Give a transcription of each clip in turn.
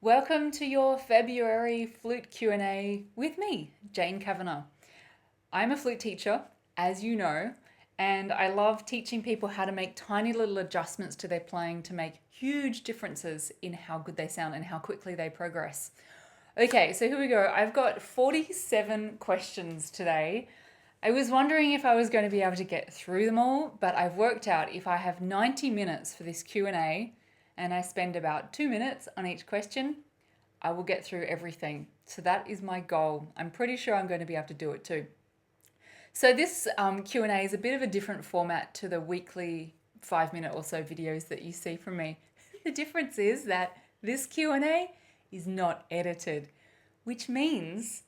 Welcome to your February Flute Q and A with me, Jane Kavanagh. I'm a flute teacher, as you know, and I love teaching people how to make tiny little adjustments to their playing to make huge differences in how good they sound and how quickly they progress. Okay, so here we go. I've got 47 questions today. I was wondering if I was going to be able to get through them all, but I've worked out if I have 90 minutes for this Q&A and I spend about 2 minutes on each question, I will get through everything. So that is my goal. I'm pretty sure I'm going to be able to do it too. So this Q&A is a bit of a different format to the weekly 5-minute or so videos that you see from me. The difference is that this Q&A is not edited, which means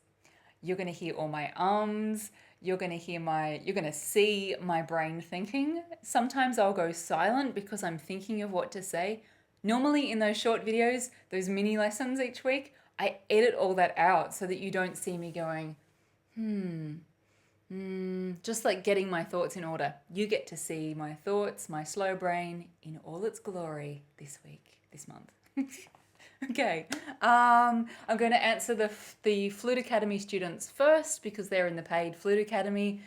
you're going to hear all my ums, you're going to see my brain thinking. Sometimes I'll go silent because I'm thinking of what to say. Normally in those short videos, those mini lessons each week, I edit all that out so that you don't see me going, just like getting my thoughts in order. You get to see my thoughts, my slow brain in all its glory this week, this month. Okay, I'm going to answer the Flute Academy students first because they're in the paid Flute Academy,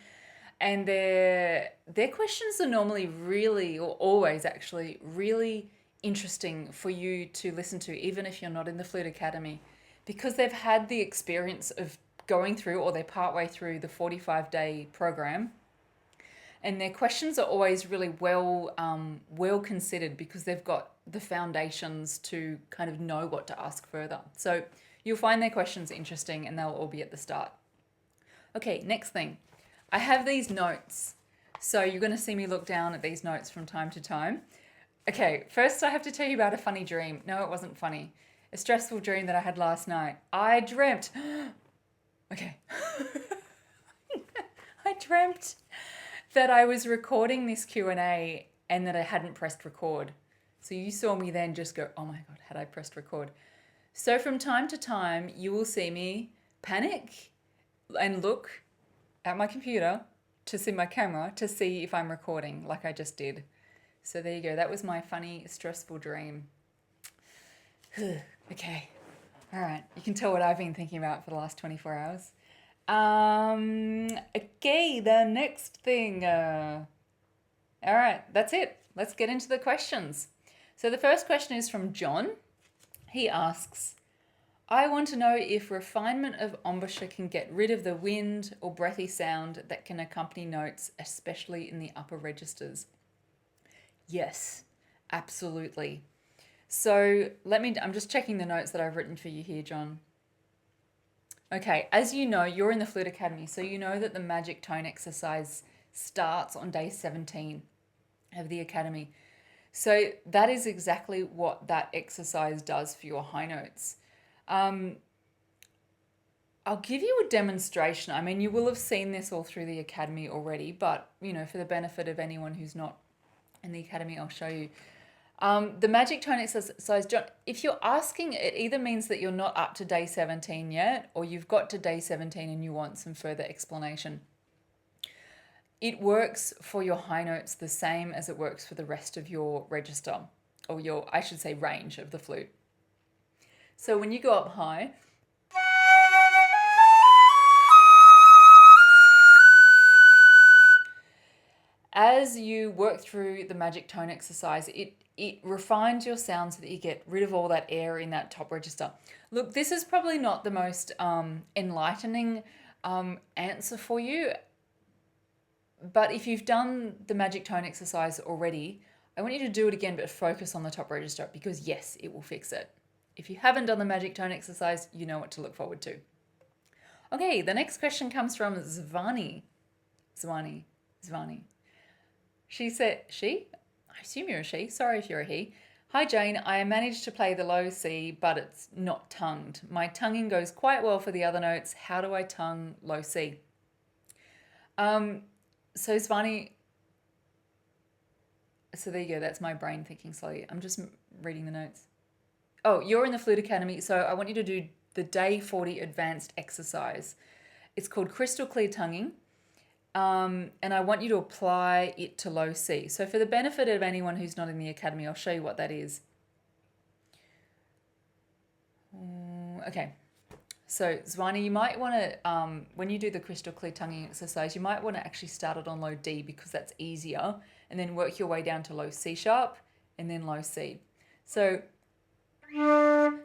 and their questions are normally really, or always actually, really interesting for you to listen to, even if you're not in the Flute Academy, because they've had the experience of going through, or they're partway through the 45-day program. And their questions are always really well considered because they've got the foundations to kind of know what to ask further. So you'll find their questions interesting and they'll all be at the start. Okay, next thing. I have these notes. So you're going to see me look down at these notes from time to time. Okay, first I have to tell you about a funny dream. No, it wasn't funny. A stressful dream that I had last night. I dreamt... Okay. I dreamt that I was recording this Q&A and that I hadn't pressed record. So you saw me then just go, oh my God, had I pressed record? So from time to time, you will see me panic and look at my computer to see my camera to see if I'm recording like I just did. So there you go. That was my funny, stressful dream. Okay. All right. You can tell what I've been thinking about for the last 24 hours. Okay, the next thing. All right, that's it. Let's get into the questions. So the first question is from John. He asks, I want to know if refinement of embouchure can get rid of the wind or breathy sound that can accompany notes, especially in the upper registers. Yes, absolutely. So I'm just checking the notes that I've written for you here, John. Okay, as you know, you're in the Flute Academy, so you know that the magic tone exercise starts on day 17 of the Academy. So that is exactly what that exercise does for your high notes. I'll give you a demonstration. I mean, you will have seen this all through the Academy already, but, for the benefit of anyone who's not in the Academy, I'll show you. The magic tone exercise, John, if you're asking, it either means that you're not up to day 17 yet, or you've got to day 17 and you want some further explanation. It works for your high notes the same as it works for the rest of your register, or I should say range of the flute. So when you go up high, as you work through the magic tone exercise, it refines your sound so that you get rid of all that air in that top register. Look, this is probably not the most enlightening answer for you, but if you've done the magic tone exercise already, I want you to do it again, but focus on the top register because yes, it will fix it. If you haven't done the magic tone exercise, you know what to look forward to. Okay, the next question comes from Zwanie. She said, I assume you're a she. Sorry if you're a he. Hi, Jane. I managed to play the low C, but it's not tongued. My tonguing goes quite well for the other notes. How do I tongue low C? So Zwanie, so there you go. That's my brain thinking slowly. I'm just reading the notes. Oh, you're in the Flute Academy, so I want you to do the day 40 advanced exercise. It's called crystal clear tonguing. And I want you to apply it to low C. So for the benefit of anyone who's not in the Academy, I'll show you what that is. Okay. So Zwanie, you might want to, when you do the crystal clear tonguing exercise, you might want to actually start it on low D because that's easier, and then work your way down to low C sharp and then low C. So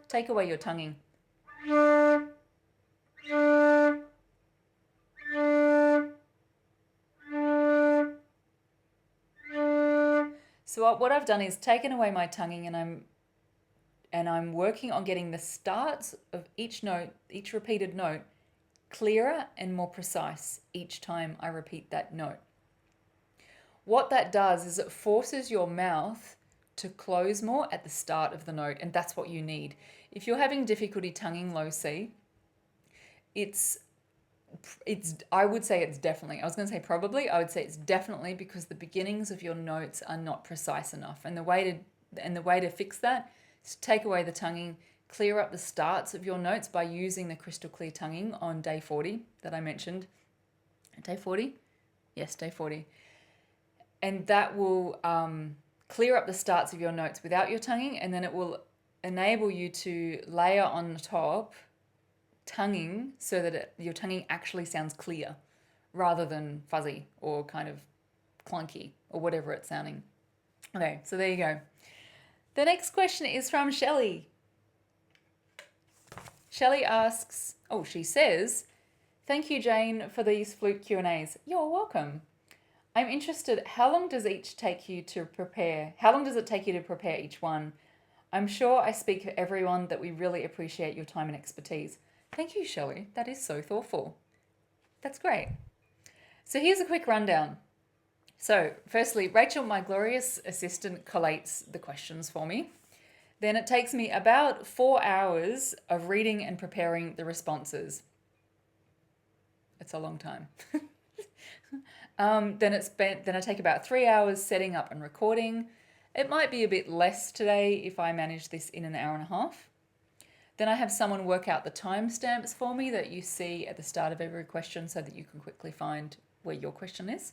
take away your tonguing. So what I've done is taken away my tonguing, and I'm working on getting the starts of each note, each repeated note, clearer and more precise each time I repeat that note. What that does is it forces your mouth to close more at the start of the note, and that's what you need. If you're having difficulty tonguing low C, I would say it's definitely, I was going to say probably, I would say it's definitely because the beginnings of your notes are not precise enough. And the way to fix that is to take away the tonguing, clear up the starts of your notes by using the crystal clear tonguing on day 40 that I mentioned. Day 40? Yes, day 40. And that will clear up the starts of your notes without your tonguing, and then it will enable you to layer on the top tonguing so that your tonguing actually sounds clear rather than fuzzy or kind of clunky or whatever it's sounding. Okay, so there you go. The next question is from Shelly. Shelly asks, she says, "Thank you, Jane, for these Flute Q and A's. You're welcome. I'm interested, how long does it take you to prepare each one? I'm sure I speak for everyone that we really appreciate your time and expertise." Thank you, Shelly. That is so thoughtful. That's great. So here's a quick rundown. So firstly, Rachel, my glorious assistant, collates the questions for me. Then it takes me about 4 hours of reading and preparing the responses. It's a long time. Then I take about 3 hours setting up and recording. It might be a bit less today if I manage this in an hour and a half. Then I have someone work out the timestamps for me that you see at the start of every question so that you can quickly find where your question is.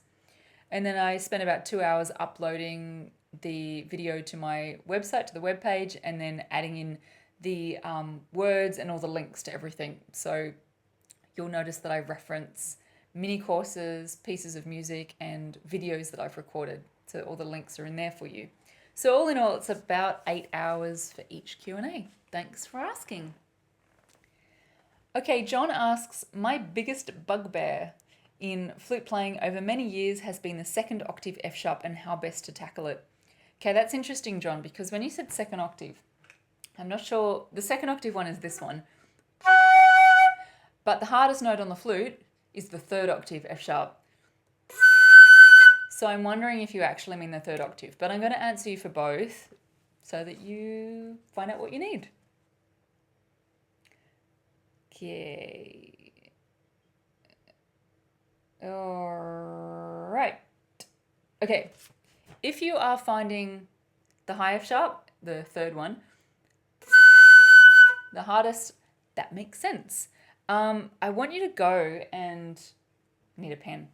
And then I spend about 2 hours uploading the video to my website, to the web page, and then adding in the words and all the links to everything. So you'll notice that I reference mini courses, pieces of music, and videos that I've recorded. So all the links are in there for you. So all in all, it's about 8 hours for each Q&A. Thanks for asking. Okay, John asks, "My biggest bugbear in flute playing over many years has been the second octave F sharp and how best to tackle it." Okay, that's interesting, John, because when you said second octave, I'm not sure, the second octave one is this one. But the hardest note on the flute is the third octave F sharp. So I'm wondering if you actually mean the third octave, but I'm going to answer you for both so that you find out what you need. Okay. All right. Okay. If you are finding the high F sharp, the third one, the hardest, that makes sense. I want you to go and need a pen.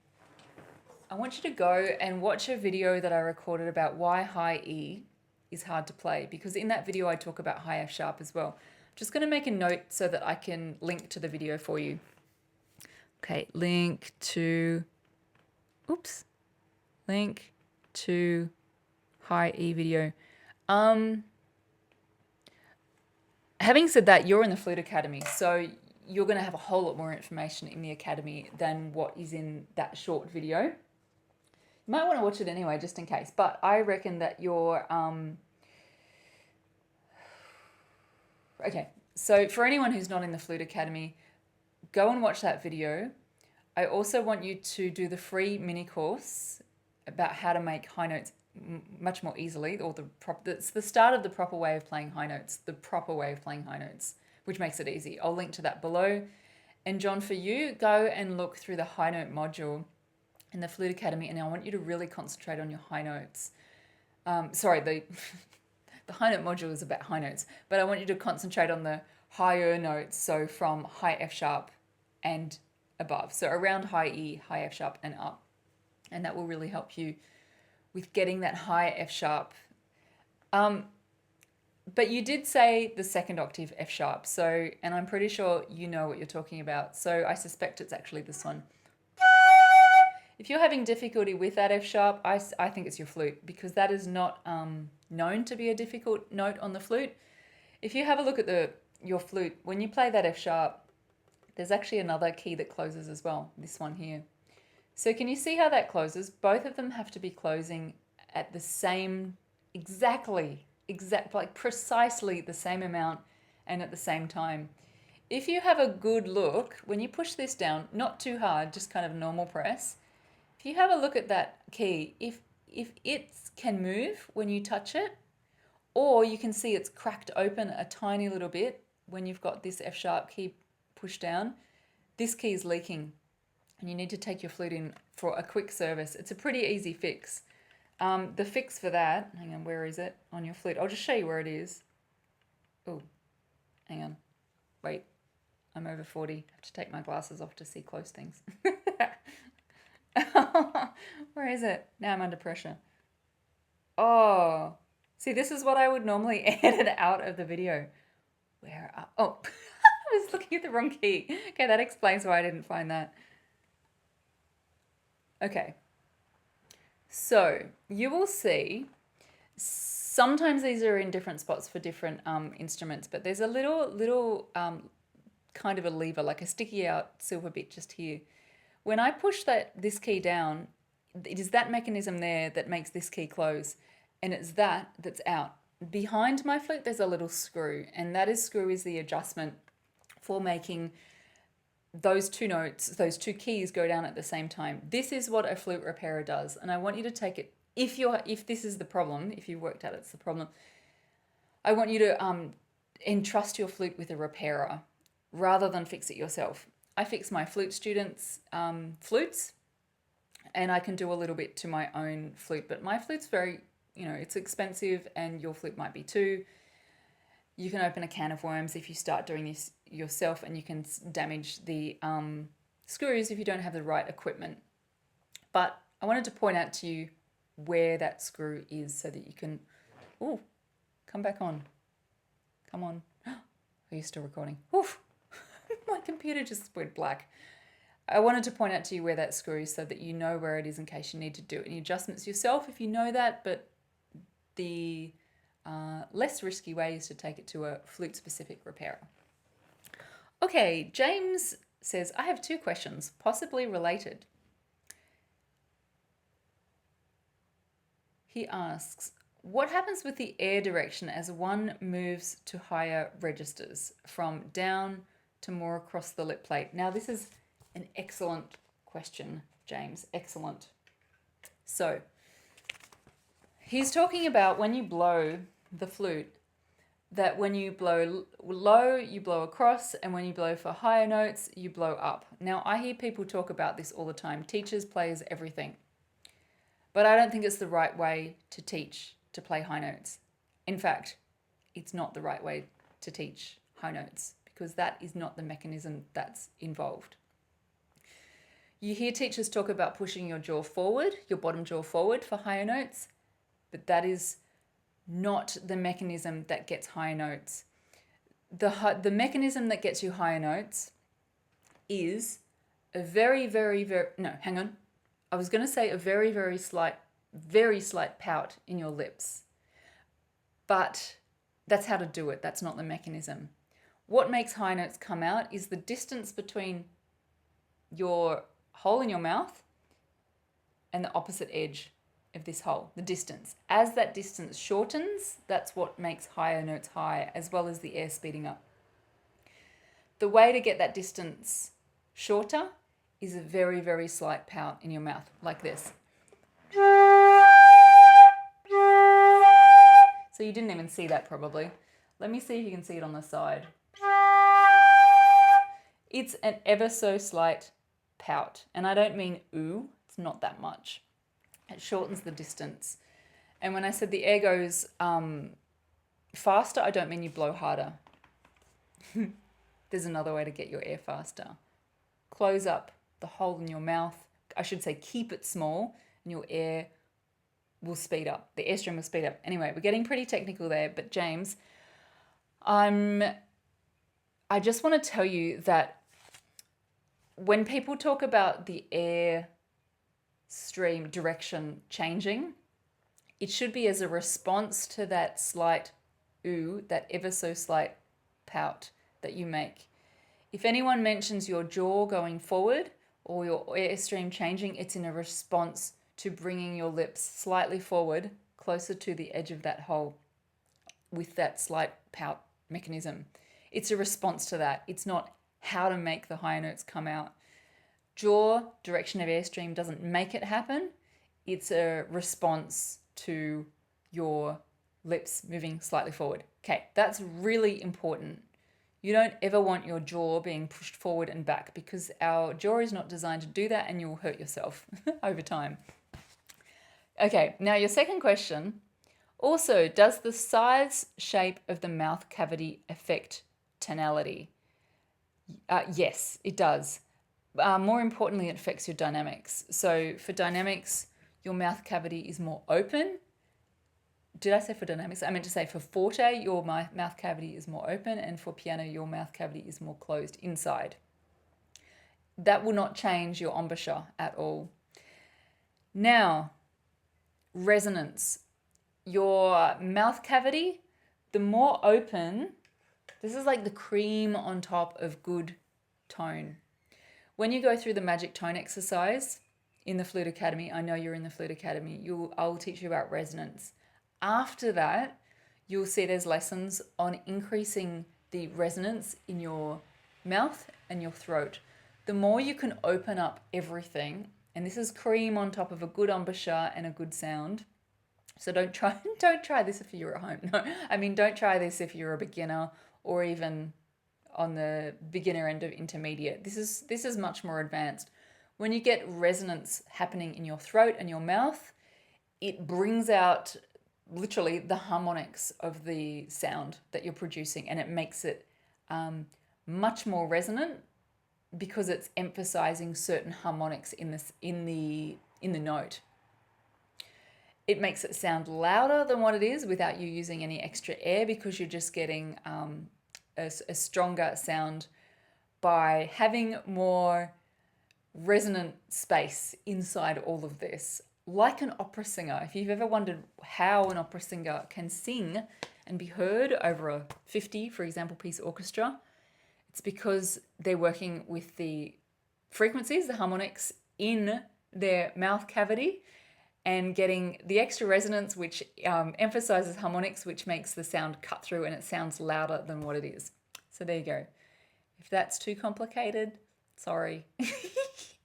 I want you to go and watch a video that I recorded about why high E is hard to play, because in that video I talk about high F sharp as well. I'm just going to make a note so that I can link to the video for you. Okay, link to high E video. Having said that, you're in the Flute Academy, so you're going to have a whole lot more information in the Academy than what is in that short video. You might want to watch it anyway, just in case. But I reckon that you're... Okay, so for anyone who's not in the Flute Academy, go and watch that video. I also want you to do the free mini course about how to make high notes much more easily, or it's the start of the proper way of playing high notes, which makes it easy. I'll link to that below. And John, for you, go and look through the high note module in the Flute Academy, and I want you to really concentrate on your high notes. The high note module is about high notes, but I want you to concentrate on the higher notes, so from high F sharp and above. So around high E, high F sharp and up. And that will really help you with getting that high F sharp. But you did say the second octave F sharp, so, and I'm pretty sure you know what you're talking about, so I suspect it's actually this one. If you're having difficulty with that F sharp, I think it's your flute, because that is not known to be a difficult note on the flute. If you have a look at your flute, when you play that F sharp, there's actually another key that closes as well, this one here. So can you see how that closes? Both of them have to be closing at the same, like precisely the same amount and at the same time. If you have a good look, when you push this down, not too hard, just kind of normal press, if you have a look at that key, if it can move when you touch it, or you can see it's cracked open a tiny little bit when you've got this F sharp key pushed down, this key is leaking and you need to take your flute in for a quick service. It's a pretty easy fix. The fix for that, hang on, where is it on your flute? I'll just show you where it is. Oh, hang on, wait, I'm over 40. I have to take my glasses off to see close things. Where is it? Now I'm under pressure. Oh, see, this is what I would normally edit out of the video. Oh, I was looking at the wrong key. Okay, that explains why I didn't find that. Okay, so you will see sometimes these are in different spots for different instruments, but there's a little kind of a lever, like a sticky out silver bit just here. When I push this key down, it is that mechanism there that makes this key close, and it's that's out. Behind my flute, there's a little screw, and that screw is the adjustment for making those two notes, those two keys go down at the same time. This is what a flute repairer does, and I want you to take it, if this is the problem, if you worked out it's the problem, I want you to entrust your flute with a repairer rather than fix it yourself. I fix my flute students' flutes, and I can do a little bit to my own flute, but my flute's very, it's expensive, and your flute might be too. You can open a can of worms if you start doing this yourself, and you can damage the screws if you don't have the right equipment. But I wanted to point out to you where that screw is so that you can, come back on. Come on. Are you still recording? Oof. My computer just went black. I wanted to point out to you where that screw is so that you know where it is in case you need to do any adjustments yourself if you know that, but the less risky way is to take it to a flute-specific repairer. Okay, James says, I have 2 questions, possibly related. He asks, what happens with the air direction as one moves to higher registers from down to more across the lip plate? Now, this is an excellent question, James. Excellent. So, he's talking about when you blow the flute, that when you blow low, you blow across, and when you blow for higher notes, you blow up. Now, I hear people talk about this all the time. Teachers, players, everything. But I don't think it's the right way to teach to play high notes. In fact, it's not the right way to teach high notes because that is not the mechanism that's involved. You hear teachers talk about pushing your jaw forward, your bottom jaw forward for higher notes, but that is not the mechanism that gets higher notes. The mechanism that gets you higher notes is a very, very slight pout in your lips. But that's how to do it. That's not the mechanism. What makes high notes come out is the distance between your hole in your mouth and the opposite edge of this hole, the distance. As that distance shortens, that's what makes higher notes high, as well as the air speeding up. The way to get that distance shorter is a very, very slight pout in your mouth, like this. So you didn't even see that probably. Let me see if you can see it on the side. It's an ever so slight pout. And I don't mean ooh, it's not that much. It shortens the distance. And when I said the air goes faster, I don't mean you blow harder. There's another way to get your air faster. Close up the hole in your mouth. I should say keep it small and your air will speed up. The airstream will speed up. Anyway, we're getting pretty technical there, but James, I just want to tell you that when people talk about the air stream direction changing, it should be as a response to that slight ooh, that ever so slight pout that you make. If anyone mentions your jaw going forward or your airstream changing, it's in a response to bringing your lips slightly forward, closer to the edge of that hole with that slight pout mechanism. It's a response to that. It's not how to make the higher notes come out. Jaw direction of airstream doesn't make it happen. It's a response to your lips moving slightly forward. Okay, that's really important. You don't ever want your jaw being pushed forward and back because our jaw is not designed to do that and you'll hurt yourself over time. Okay, now your second question. Also, does the size, shape of the mouth cavity affect tonality? Yes, it does. More importantly, it affects your dynamics. So for dynamics, your mouth cavity is more open. Did I say for dynamics? I meant to say for forte, your mouth cavity is more open, and for piano, your mouth cavity is more closed inside. That will not change your embouchure at all. Now, resonance. Your mouth cavity, the more open, this is like the cream on top of good tone. When you go through the magic tone exercise in the Flute Academy, I know you're in the Flute Academy, I'll teach you about resonance. After that, you'll see there's lessons on increasing the resonance in your mouth and your throat. The more you can open up everything, and this is cream on top of a good embouchure and a good sound. So don't try this if you're at home. No, I mean, don't try this if you're a beginner or even on the beginner end of intermediate. This is much more advanced. When you get resonance happening in your throat and your mouth, it brings out literally the harmonics of the sound that you're producing, and it makes it much more resonant because it's emphasizing certain harmonics in the note. It makes it sound louder than what it is without you using any extra air because you're just getting a stronger sound by having more resonant space inside all of this. Like an opera singer, if you've ever wondered how an opera singer can sing and be heard over a 50, for example, piece orchestra, it's because they're working with the frequencies, the harmonics in their mouth cavity and getting the extra resonance, which emphasizes harmonics, which makes the sound cut through and it sounds louder than what it is. So there you go. If that's too complicated, sorry.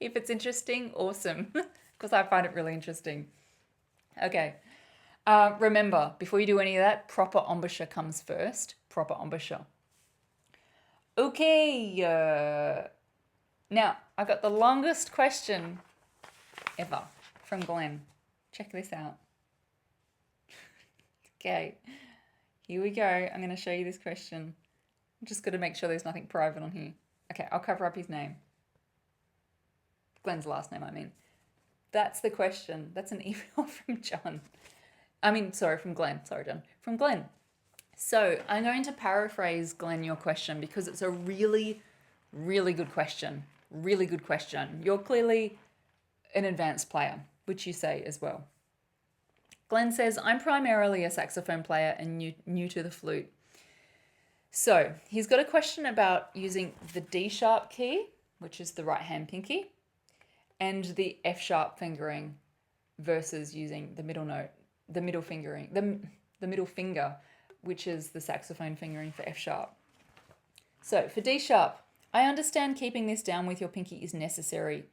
If it's interesting, awesome. Because I find it really interesting. Okay. Remember, before you do any of that, proper embouchure comes first. Proper embouchure. Okay. Now, I got the longest question ever from Glen. Check this out. Okay. Here we go. I'm going to show you this question. I'm just going to make sure there's nothing private on here. Okay, I'll cover up his name. Glen's last name, I mean. That's the question. That's an email from John. From Glen. Sorry, John. From Glen. So I'm going to paraphrase, Glen, your question because it's a really, really good question. Really good question. You're clearly an advanced player, which you say as well. Glen says, I'm primarily a saxophone player and new to the flute. So he's got a question about using the D sharp key, which is the right hand pinky, and the F sharp fingering versus using the middle note, the middle fingering, the middle finger, which is the saxophone fingering for F sharp. So for D sharp, I understand keeping this down with your pinky is necessary.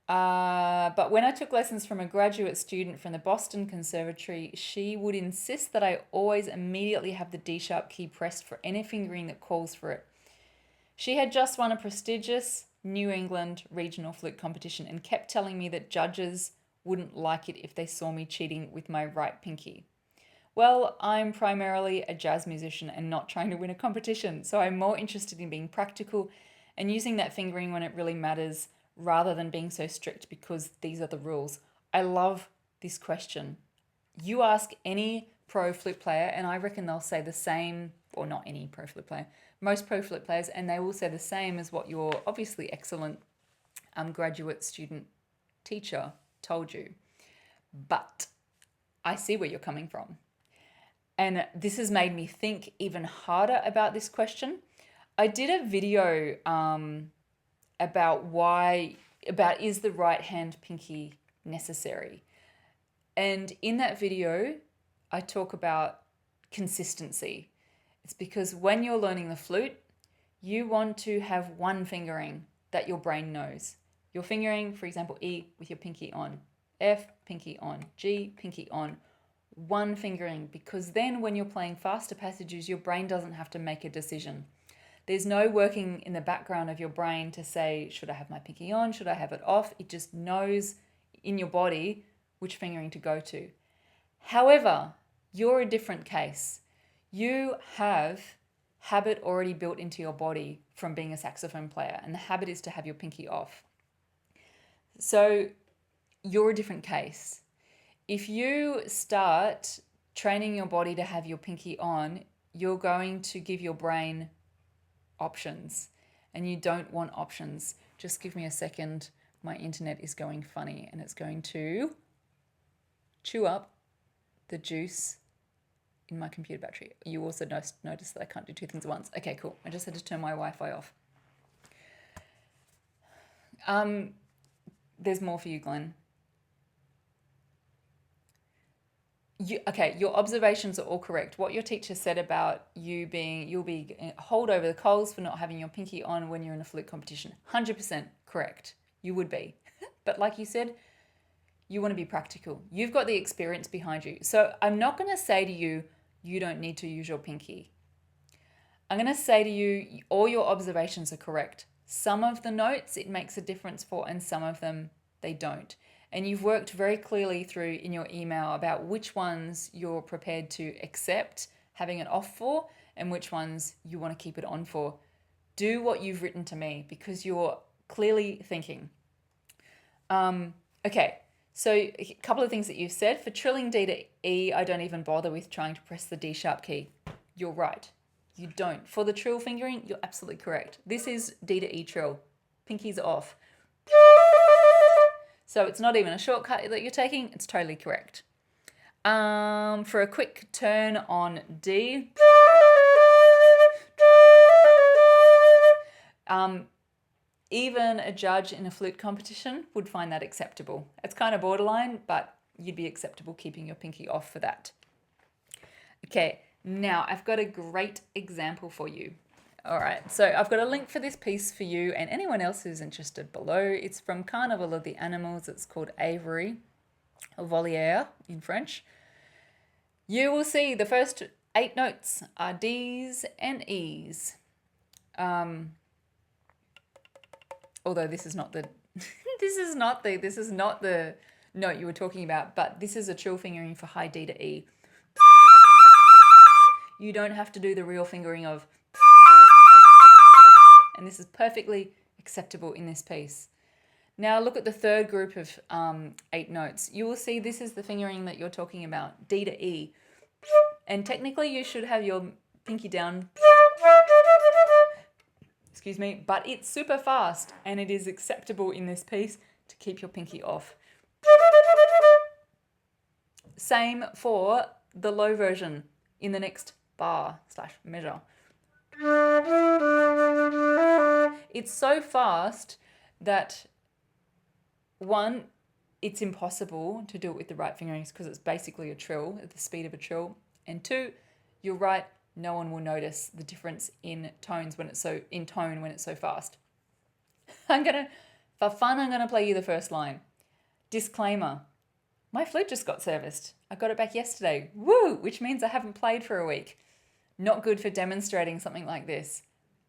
But when I took lessons from a graduate student from the Boston Conservatory, she would insist that I always immediately have the D sharp key pressed for any fingering that calls for it. She had just won a prestigious New England regional flute competition and kept telling me that judges wouldn't like it if they saw me cheating with my right pinky. Well, I'm primarily a jazz musician and not trying to win a competition, so I'm more interested in being practical and using that fingering when it really matters rather than being so strict because these are the rules. I love this question. You ask any pro flute player and I reckon they'll say the same or not any pro flute player, most pro flute players, and they will say the same as what your obviously excellent graduate student teacher told you. But I see where you're coming from. And this has made me think even harder about this question. I did a video about is the right hand pinky necessary? And in that video, I talk about consistency. It's because when you're learning the flute, you want to have one fingering that your brain knows. You're fingering, for example, E with your pinky on, F, pinky on, G, pinky on, one fingering, because then when you're playing faster passages, your brain doesn't have to make a decision. There's no working in the background of your brain to say, should I have my pinky on? Should I have it off? It just knows in your body which fingering to go to. However, you're a different case. You have habit already built into your body from being a saxophone player, and the habit is to have your pinky off. So you're a different case. If you start training your body to have your pinky on, you're going to give your brain options, and you don't want options. Just give me a second. My internet is going funny, and it's going to chew up the juice in my computer battery. You also notice that I can't do two things at once. Okay, cool. I just had to turn my Wi-Fi off. There's more for you, Glen. Your observations are all correct. What your teacher said about you'll be hold over the coals for not having your pinky on when you're in a flute competition. 100% correct. You would be. But like you said, you want to be practical. You've got the experience behind you. So I'm not going to say to you, you don't need to use your pinky. I'm going to say to you, all your observations are correct. Some of the notes it makes a difference for, and some of them they don't. And you've worked very clearly through in your email about which ones you're prepared to accept having it off for and which ones you want to keep it on for. Do what you've written to me because you're clearly thinking. Okay, so a couple of things that you've said. For trilling D to E, I don't even bother with trying to press the D sharp key. You're right. You don't. For the trill fingering, you're absolutely correct. This is D to E trill. Pinky's off. So it's not even a shortcut that you're taking. It's totally correct. For a quick turn on D, even a judge in a flute competition would find that acceptable. It's kind of borderline, but you'd be acceptable keeping your pinky off for that. Okay, now I've got a great example for you. All right, so I've got a link for this piece for you and anyone else who's interested below. It's from Carnival of the Animals. It's called Avery, or Voliere in French. You will see the first 8 notes are D's and E's. Although this is not the this is not the note you were talking about, but this is a trill fingering for high D to E. You don't have to do the real fingering of, and this is perfectly acceptable in this piece. Now look at the third group of 8 notes. You will see this is the fingering that you're talking about, D to E. And technically you should have your pinky down, excuse me, but it's super fast and it is acceptable in this piece to keep your pinky off. Same for the low version in the next bar/measure. It's so fast that one, it's impossible to do it with the right fingerings because it's basically a trill at the speed of a trill. And two, you're right, no one will notice the difference in tones when it's so fast. For fun, I'm gonna play you the first line. Disclaimer. My flute just got serviced. I got it back yesterday. Woo! Which means I haven't played for a week. Not good for demonstrating something like this.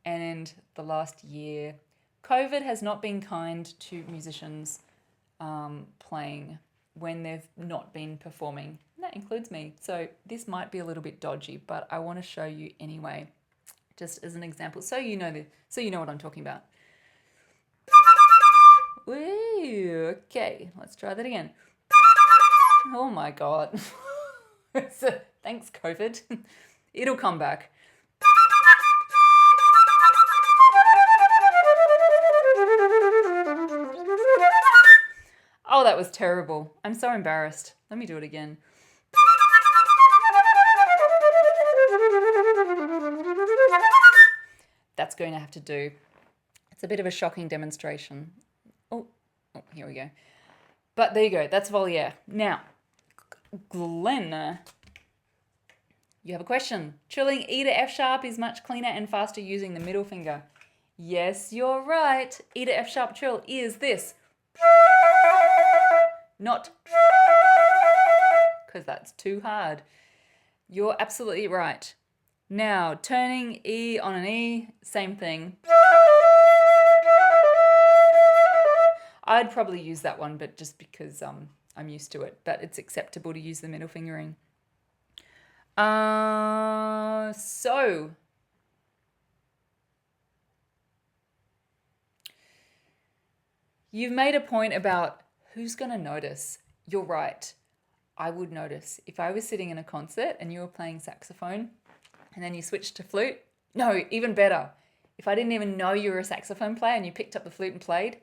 And the last year, COVID has not been kind to musicians playing when they've not been performing. And that includes me. So this might be a little bit dodgy, but I want to show you anyway, just as an example, so you know what I'm talking about. Woo, okay, let's try that again. Oh my God. Thanks, COVID. It'll come back. that was terrible. I'm so embarrassed. Let me do it again. That's going to have to do. It's a bit of a shocking demonstration. Oh, here we go. But there you go. That's Voliere. Now, Glen, you have a question. Trilling E to F sharp is much cleaner and faster using the middle finger. Yes, you're right. E to F sharp trill is this. Not because that's too hard. You're absolutely right. Now, turning E on an E, same thing. I'd probably use that one, but just because I'm used to it. But it's acceptable to use the middle fingering. So you've made a point about who's going to notice. You're right. I would notice if I was sitting in a concert and you were playing saxophone and then you switched to flute. No, even better. If I didn't even know you were a saxophone player and you picked up the flute and played,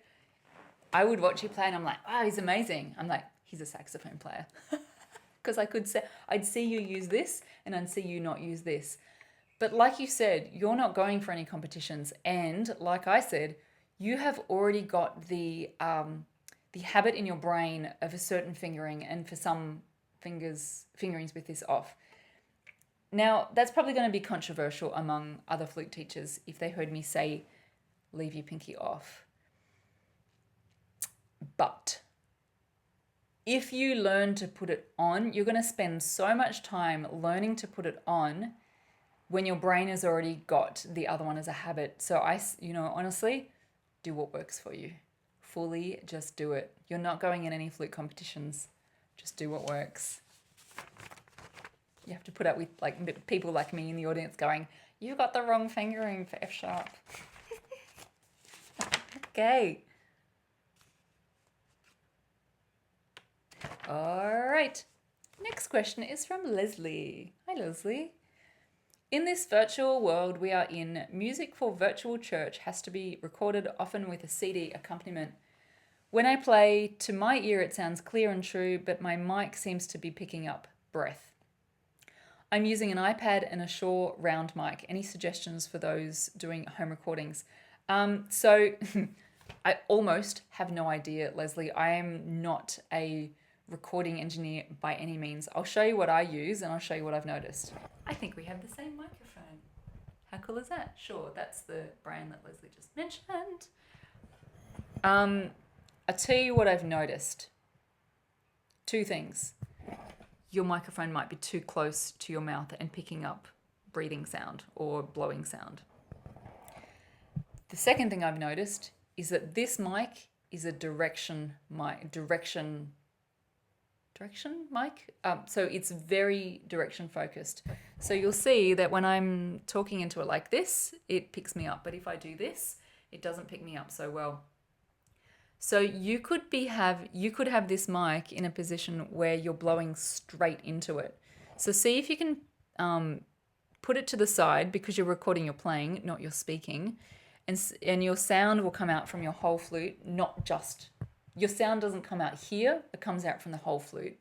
I would watch you play and I'm like, oh, he's amazing. I'm like, he's a saxophone player. Because I'd see you use this and I'd see you not use this. But like you said, you're not going for any competitions. And like I said, you have already got the habit in your brain of a certain fingering, and for some fingerings with this off. Now, that's probably going to be controversial among other flute teachers if they heard me say, leave your pinky off. But if you learn to put it on, you're going to spend so much time learning to put it on when your brain has already got the other one as a habit. So honestly, do what works for you. Fully just do it. You're not going in any flute competitions. Just do what works. You have to put up with like people like me in the audience going, you got the wrong fingering for F sharp. Okay. All right. Next question is from Leslie. Hi, Leslie. In this virtual world we are in, music for virtual church has to be recorded, often with a CD accompaniment. When I play, to my ear it sounds clear and true, but my mic seems to be picking up breath. I'm using an iPad and a Shure round mic. Any suggestions for those doing home recordings? So I almost have no idea, Leslie. I am not a recording engineer by any means. I'll show you what I use and I'll show you what I've noticed. I think we have the same microphone. How cool is that? Sure, that's the brand that Leslie just mentioned. I'll tell you what I've noticed. Two things. Your microphone might be too close to your mouth and picking up breathing sound or blowing sound. The second thing I've noticed is that this mic is a direction mic. So it's very direction focused. So you'll see that when I'm talking into it like this, it picks me up. But if I do this, it doesn't pick me up so well. So you could have this mic in a position where you're blowing straight into it. So see if you can put it to the side, because you're recording your playing, not your speaking, and your sound will come out from your whole flute, not just your sound doesn't come out here, it comes out from the whole flute.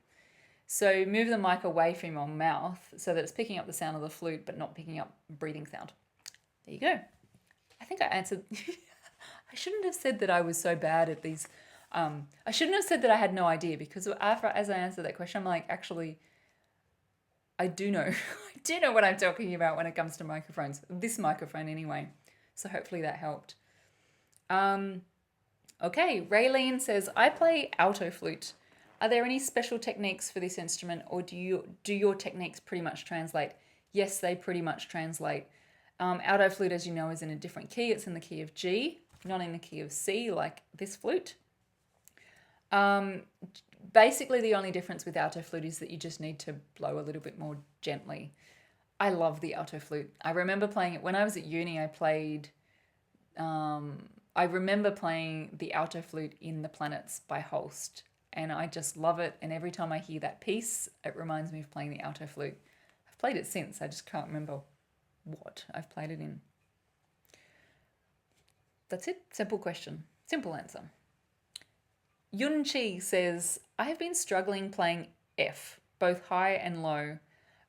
So move the mic away from your mouth so that it's picking up the sound of the flute but not picking up breathing sound. There you go. I think I answered. I shouldn't have said that I was so bad at these. I shouldn't have said that I had no idea, because as I answered that question, I'm like, actually, I do know. I do know what I'm talking about when it comes to microphones. This microphone anyway. So hopefully that helped. Okay, Raelene says, I play alto flute. Are there any special techniques for this instrument, or do your techniques pretty much translate? Yes, they pretty much translate. Alto flute, as you know, is in a different key. It's in the key of G, not in the key of C like this flute. Basically, the only difference with alto flute is that you just need to blow a little bit more gently. I love the alto flute. I remember playing it when I was at uni. I remember playing the alto flute in The Planets by Holst, and I just love it. And every time I hear that piece, it reminds me of playing the alto flute. I've played it since. I just can't remember what I've played it in. That's it. Simple question. Simple answer. YunChi says, I have been struggling playing F, both high and low.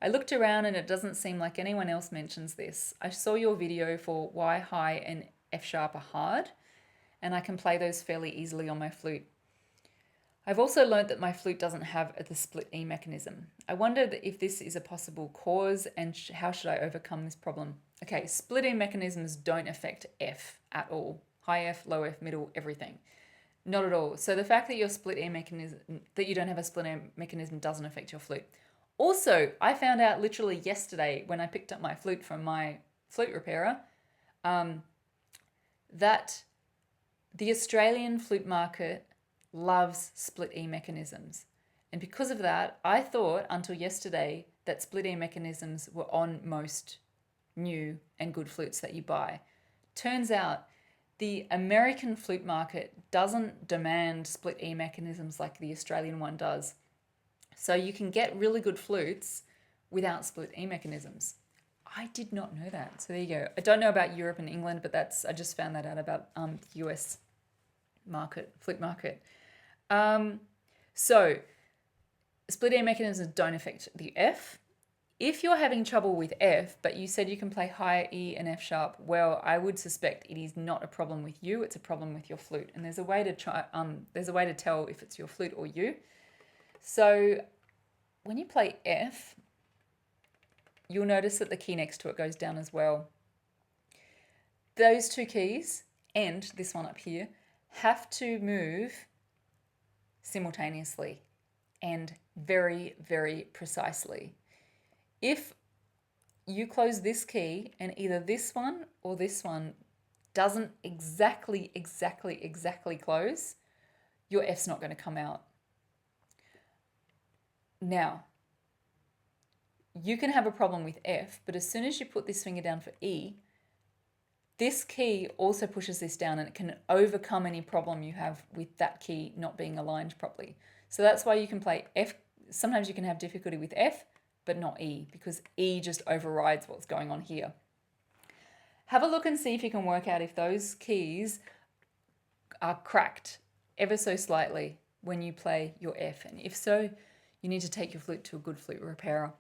I looked around and it doesn't seem like anyone else mentions this. I saw your video for why high and F sharp are hard, and I can play those fairly easily on my flute. I've also learned that my flute doesn't have the split E mechanism. I wondered if this is a possible cause and how should I overcome this problem? Okay, split E mechanisms don't affect F at all. High F, low F, middle, everything. Not at all. So the fact that your split E mechanism, that you don't have a split E mechanism doesn't affect your flute. Also, I found out literally yesterday when I picked up my flute from my flute repairer, that the Australian flute market loves split E mechanisms. And because of that, I thought until yesterday that split E mechanisms were on most new and good flutes that you buy. Turns out the American flute market doesn't demand split E mechanisms like the Australian one does. So you can get really good flutes without split E mechanisms. I did not know that. So there you go. I don't know about Europe and England, but I just found that out about the US market, flute market. So split E mechanisms don't affect the F. If you're having trouble with F, but you said you can play high E and F sharp, well, I would suspect it is not a problem with you. It's a problem with your flute, and there's a way to tell if it's your flute or you. So when you play F, you'll notice that the key next to it goes down as well. Those two keys and this one up here have to move simultaneously and very, very precisely. If you close this key and either this one or this one doesn't exactly close, your F's not going to come out. Now, you can have a problem with F, but as soon as you put this finger down for E, this key also pushes this down and it can overcome any problem you have with that key not being aligned properly. So that's why you can play F. Sometimes you can have difficulty with F, but not E, because E just overrides what's going on here. Have a look and see if you can work out if those keys are cracked ever so slightly when you play your F. And if so, you need to take your flute to a good flute repairer.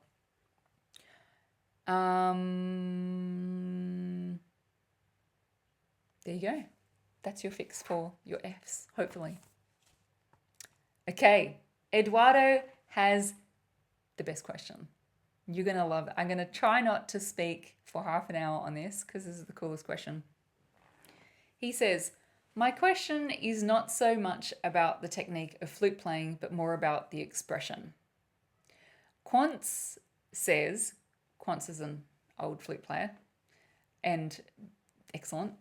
There you go. That's your fix for your Fs, hopefully. Okay, Eduardo has the best question. You're going to love it. I'm going to try not to speak for half an hour on this because this is the coolest question. He says, my question is not so much about the technique of flute playing, but more about the expression. Quantz says, Quantz is an old flute player and excellent,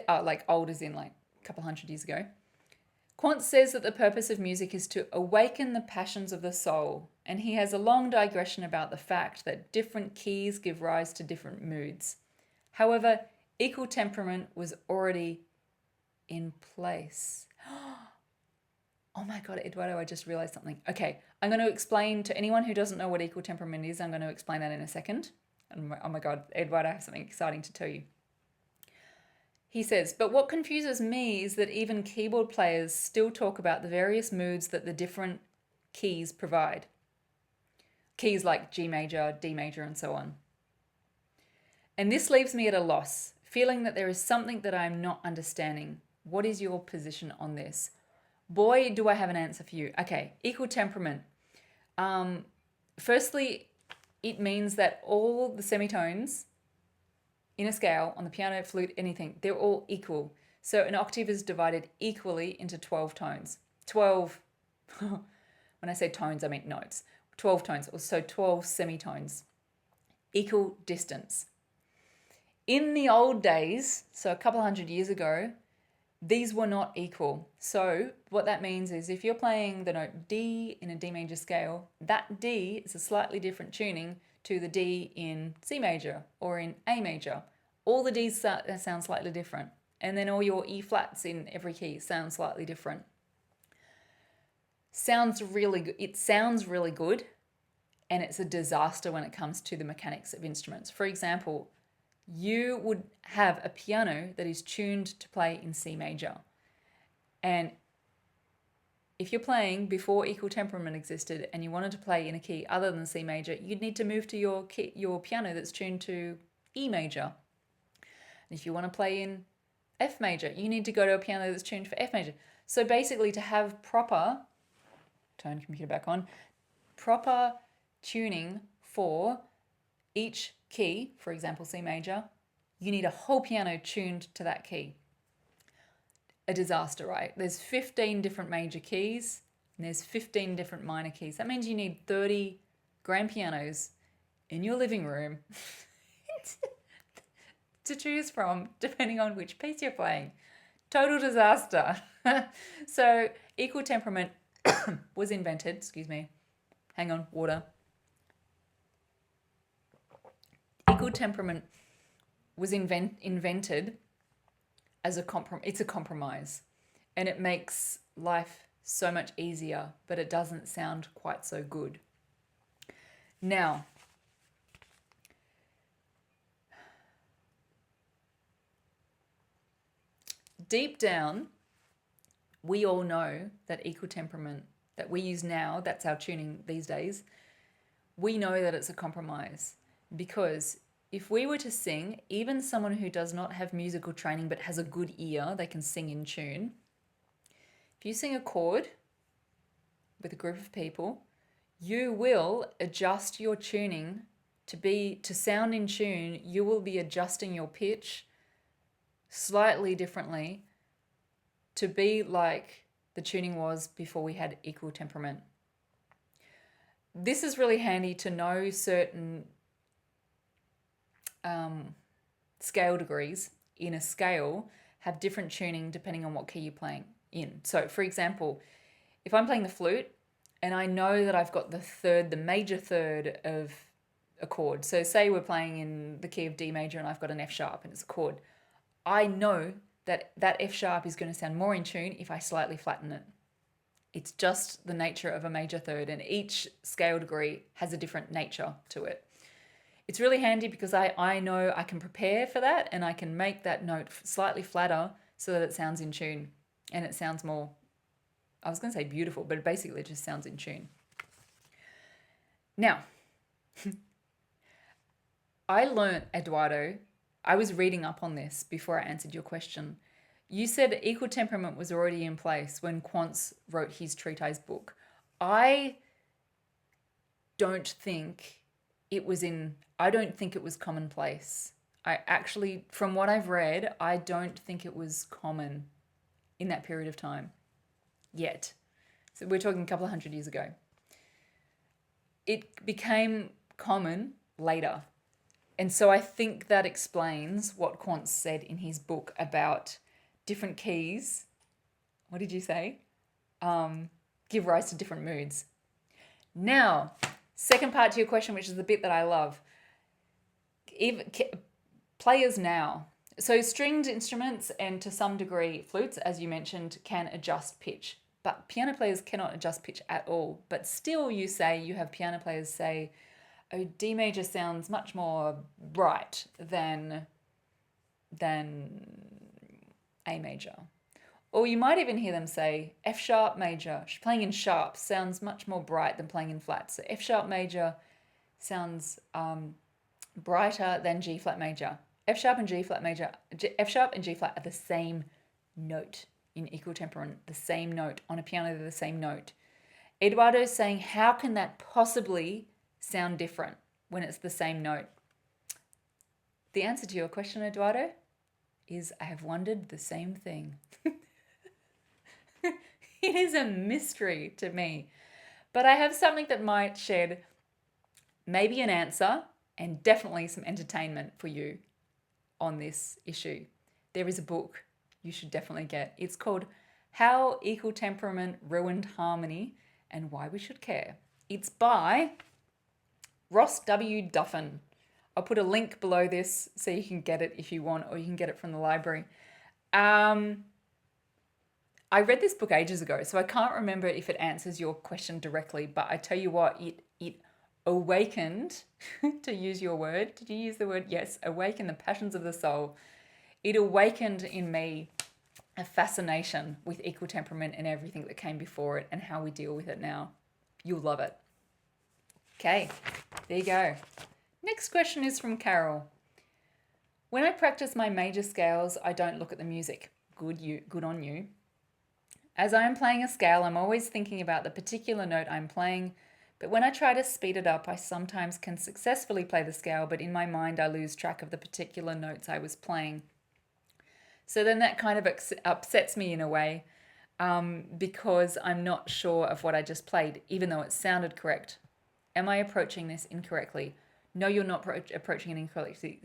like old as in like a couple hundred years ago. Quantz says that the purpose of music is to awaken the passions of the soul, and he has a long digression about the fact that different keys give rise to different moods. However, equal temperament was already in place. Oh my God, Eduardo, I just realized something. Okay, I'm going to explain to anyone who doesn't know what equal temperament is, I'm going to explain that in a second. Oh my God, Eduardo, I have something exciting to tell you. He says, but what confuses me is that even keyboard players still talk about the various moods that the different keys provide. Keys like G major, D major, and so on. And this leaves me at a loss, feeling that there is something that I am not understanding. What is your position on this? Boy, do I have an answer for you. Okay, equal temperament. Firstly, it means that all the semitones in a scale, on the piano, flute, anything, they're all equal. So an octave is divided equally into 12 tones. 12, when I say tones, I mean notes. 12 tones, so 12 semitones. Equal distance. In the old days, so a couple hundred years ago, these were not equal. So what that means is if you're playing the note D in a D major scale, that D is a slightly different tuning to the D in C major or in A major. All the Ds sound slightly different. And then all your E flats in every key sound slightly different. Sounds really good. It sounds really good, and it's a disaster when it comes to the mechanics of instruments. For example, you would have a piano that is tuned to play in C major. And if you're playing before equal temperament existed and you wanted to play in a key other than C major, you'd need to move to your piano that's tuned to E major. And if you want to play in F major, you need to go to a piano that's tuned for F major. So basically, to have proper, turn computer back on, proper tuning for each key, for example, C major, you need a whole piano tuned to that key. A disaster, right? There's 15 different major keys and there's 15 different minor keys. That means you need 30 grand pianos in your living room to choose from, depending on which piece you're playing. Total disaster. So equal temperament was invented, excuse me, hang on, water. Equal temperament was invented as it's a compromise, and it makes life so much easier, but it doesn't sound quite so good. Now, deep down, we all know that equal temperament that we use now, that's our tuning these days, we know that it's a compromise, because if we were to sing, even someone who does not have musical training but has a good ear, they can sing in tune. If you sing a chord with a group of people, you will adjust your tuning to sound in tune. You will be adjusting your pitch slightly differently to be like the tuning was before we had equal temperament. This is really handy to know certain scale degrees in a scale have different tuning depending on what key you're playing in. So for example, if I'm playing the flute and I know that I've got the major third of a chord. So say we're playing in the key of D major and I've got an F sharp and it's a chord. I know that F sharp is going to sound more in tune if I slightly flatten it. It's just the nature of a major third, and each scale degree has a different nature to it. It's really handy because I know I can prepare for that and I can make that note slightly flatter so that it sounds in tune and it sounds more, I was going to say beautiful, but basically it just sounds in tune. Now, I learnt, Eduardo, I was reading up on this before I answered your question. You said equal temperament was already in place when Quantz wrote his Treatise book. I don't think it was commonplace. I actually, from what I've read, I don't think it was common in that period of time yet. So we're talking a couple of hundred years ago. It became common later. And so I think that explains what Quantz said in his book about different keys. What did you say? Give rise to different moods. Now, second part to your question, which is the bit that I love. Players now. So stringed instruments and to some degree flutes, as you mentioned, can adjust pitch. But piano players cannot adjust pitch at all. But still you have piano players say, oh, D major sounds much more bright than A major. Or you might even hear them say F sharp major, playing in sharp sounds much more bright than playing in flat. So F sharp major sounds brighter than G flat major. F sharp and G flat are the same note in equal temperament, the same note. On a piano, they're the same note. Eduardo is saying, how can that possibly sound different when it's the same note? The answer to your question, Eduardo, is I have wondered the same thing. It is a mystery to me. But I have something that might shed maybe an answer and definitely some entertainment for you on this issue. There is a book you should definitely get. It's called How Equal Temperament Ruined Harmony and Why We Should Care. It's by Ross W. Duffin. I'll put a link below this so you can get it if you want, or you can get it from the library. I read this book ages ago, so I can't remember if it answers your question directly, but I tell you what, it awakened, to use your word. Did you use the word? Yes, awakened the passions of the soul. It awakened in me a fascination with equal temperament and everything that came before it and how we deal with it now. You'll love it. Okay, there you go. Next question is from Carol. When I practice my major scales, I don't look at the music. Good on you. As I am playing a scale, I'm always thinking about the particular note I'm playing, but when I try to speed it up, I sometimes can successfully play the scale, but in my mind I lose track of the particular notes I was playing. So then that kind of upsets me in a way, because I'm not sure of what I just played, even though it sounded correct. Am I approaching this incorrectly? No, you're not approaching it incorrectly.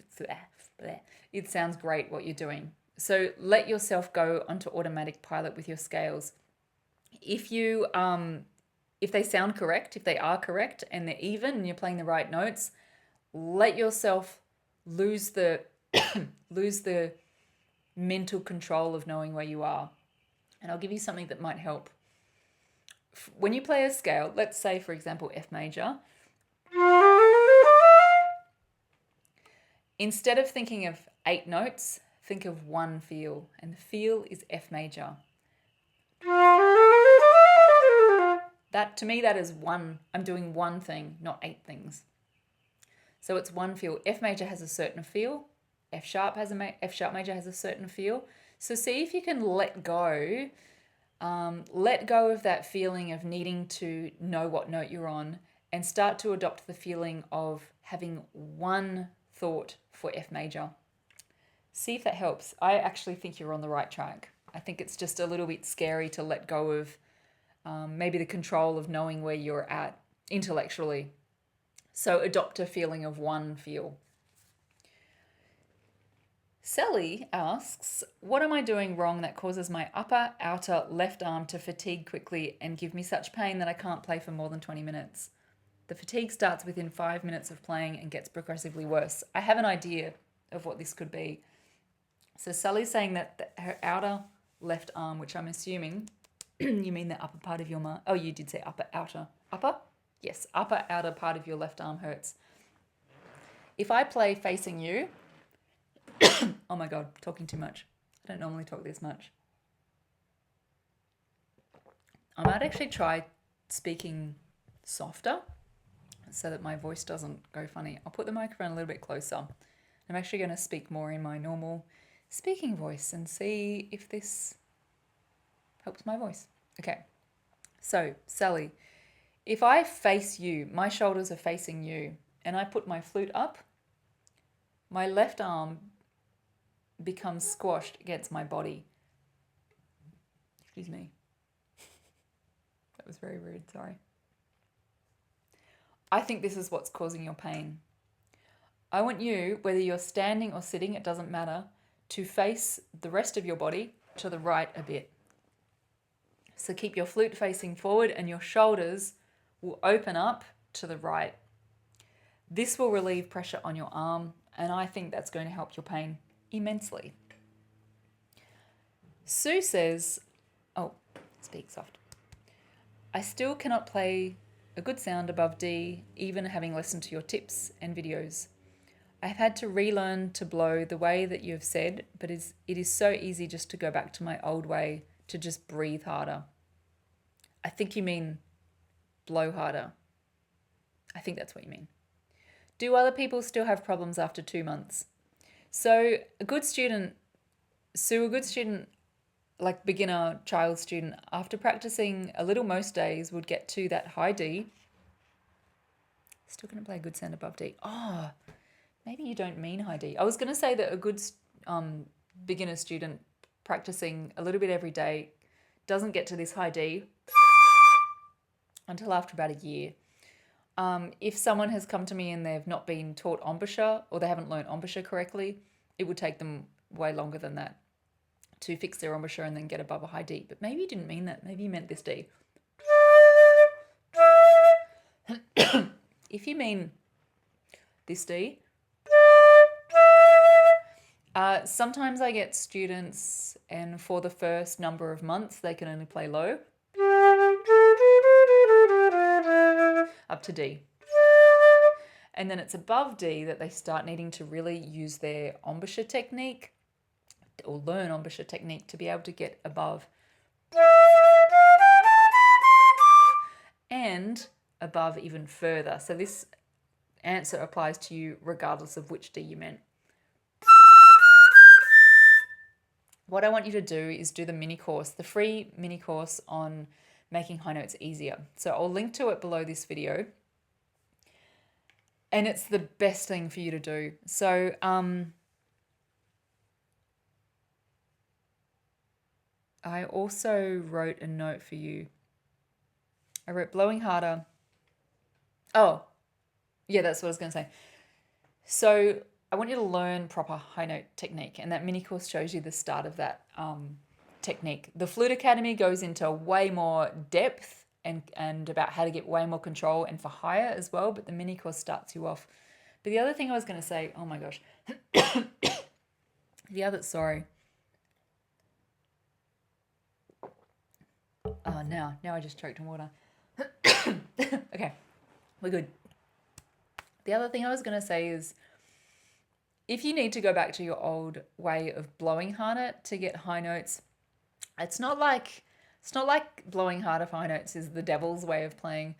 It sounds great what you're doing. So let yourself go onto automatic pilot with your scales. If they sound correct, if they are correct and they're even and you're playing the right notes, let yourself lose the mental control of knowing where you are. And I'll give you something that might help. When you play a scale, let's say, for example, F major, instead of thinking of 8 notes, think of one feel, and the feel is F major. That, to me, that is one. I'm doing one thing, not 8 things. So it's one feel. F major has a certain feel. F sharp major has a certain feel. So see if you can let go of that feeling of needing to know what note you're on, and start to adopt the feeling of having one thought for F major. See if that helps. I actually think you're on the right track. I think it's just a little bit scary to let go of maybe the control of knowing where you're at intellectually. So adopt a feeling of one feel. Shelly asks, what am I doing wrong that causes my upper, outer, left arm to fatigue quickly and give me such pain that I can't play for more than 20 minutes? The fatigue starts within 5 minutes of playing and gets progressively worse. I have an idea of what this could be. So Shelly's saying that her outer left arm, which I'm assuming you mean the upper part of your oh, you did say upper, outer. Upper? Yes, upper, outer part of your left arm hurts. If I play facing you, oh my God, talking too much. I don't normally talk this much. I might actually try speaking softer so that my voice doesn't go funny. I'll put the microphone a little bit closer. I'm actually going to speak more in my normal speaking voice and see if this helps my voice. Okay, so Shelly, if I face you, my shoulders are facing you, and I put my flute up, my left arm becomes squashed against my body. Excuse me. That was very rude, sorry. I think this is what's causing your pain. I want you, whether you're standing or sitting, it doesn't matter, to face the rest of your body to the right a bit. So keep your flute facing forward and your shoulders will open up to the right. This will relieve pressure on your arm, and I think that's going to help your pain immensely. Sue says, oh, speak soft. I still cannot play a good sound above D, even having listened to your tips and videos. I've had to relearn to blow the way that you've said, but it is so easy just to go back to my old way, to just breathe harder. I think you mean blow harder. I think that's what you mean. Do other people still have problems after 2 months? So a good student, like beginner child student, after practicing a little most days would get to that high D. Still going to play a good sound above D. Oh, maybe you don't mean high D. I was going to say that a good beginner student practicing a little bit every day doesn't get to this high D until after about a year. If someone has come to me and they've not been taught embouchure or they haven't learned embouchure correctly, it would take them way longer than that to fix their embouchure and then get above a high D. But maybe you didn't mean that. Maybe you meant this D. If you mean this D, sometimes I get students, and for the first number of months, they can only play low up to D. And then it's above D that they start needing to really use their embouchure technique. or learn embouchure technique to be able to get above and above even further. So this answer applies to you regardless of which D you meant. What I want you to do is do the mini course, the free mini course on making high notes easier. So I'll link to it below this video. And it's the best thing for you to do. So I also wrote a note for you. I wrote blowing harder. Oh, yeah, that's what I was going to say. So I want you to learn proper high note technique, and that mini course shows you the start of that technique. The Flute Academy goes into way more depth and about how to get way more control and for higher as well, but the mini course starts you off. But the other thing I was going to say, oh my gosh, sorry. Oh, now I just choked on water. Okay, we're good. The other thing I was going to say is, if you need to go back to your old way of blowing harder to get high notes, it's not like blowing harder for high notes is the devil's way of playing.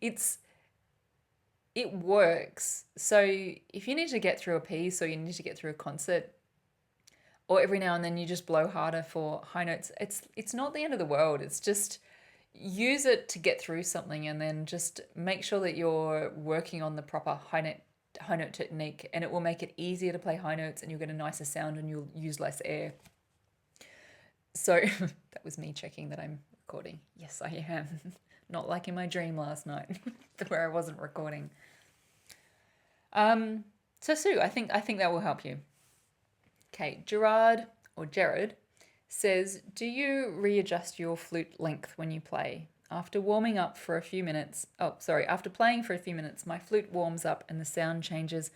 It works. So if you need to get through a piece or you need to get through a concert, or every now and then you just blow harder for high notes, it's not the end of the world. It's just use it to get through something, and then just make sure that you're working on the proper high note technique, and it will make it easier to play high notes, and you'll get a nicer sound and you'll use less air. So that was me checking that I'm recording. Yes, I am. Not like in my dream last night where I wasn't recording. So Sue, I think that will help you. Okay, Gerard says, do you readjust your flute length when you play? After playing for a few minutes, my flute warms up and the sound changes,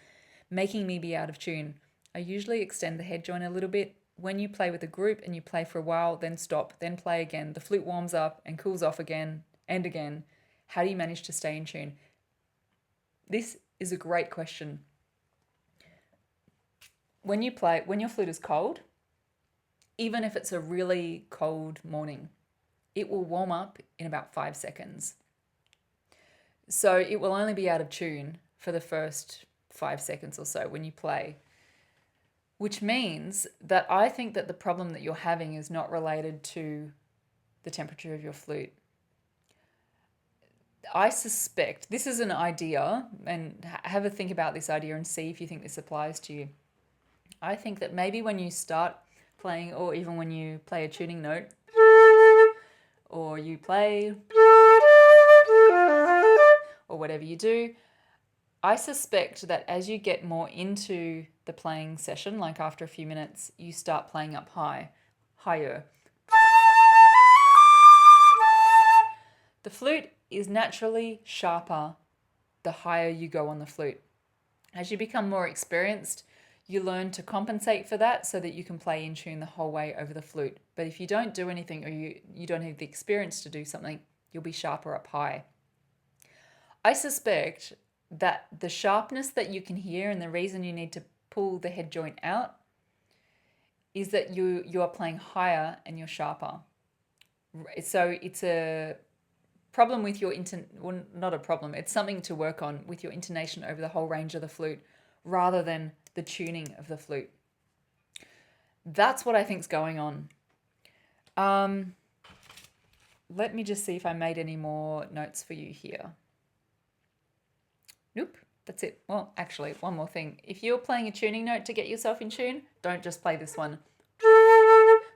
making me be out of tune. I usually extend the head joint a little bit. When you play with a group and you play for a while, then stop, then play again, the flute warms up and cools off again and again. How do you manage to stay in tune? This is a great question. When your flute is cold, even if it's a really cold morning, it will warm up in about 5 seconds. So it will only be out of tune for the first 5 seconds or so when you play, which means that I think that the problem that you're having is not related to the temperature of your flute. I suspect, this is an idea, and have a think about this idea and see if you think this applies to you. I think that maybe when you start playing, or even when you play a tuning note, or you play, or whatever you do, I suspect that as you get more into the playing session, like after a few minutes, you start playing up higher. The flute is naturally sharper the higher you go on the flute. As you become more experienced, you learn to compensate for that so that you can play in tune the whole way over the flute. But if you don't do anything, or you don't have the experience to do something, you'll be sharper up high. I suspect that the sharpness that you can hear, and the reason you need to pull the head joint out, is that you are playing higher and you're sharper. So it's a problem with your well, not a problem, it's something to work on with your intonation over the whole range of the flute, rather than the tuning of the flute. That's what I think's going on. Let me just see if I made any more notes for you here. Nope, that's it. Well, actually, one more thing. If you're playing a tuning note to get yourself in tune, don't just play this one.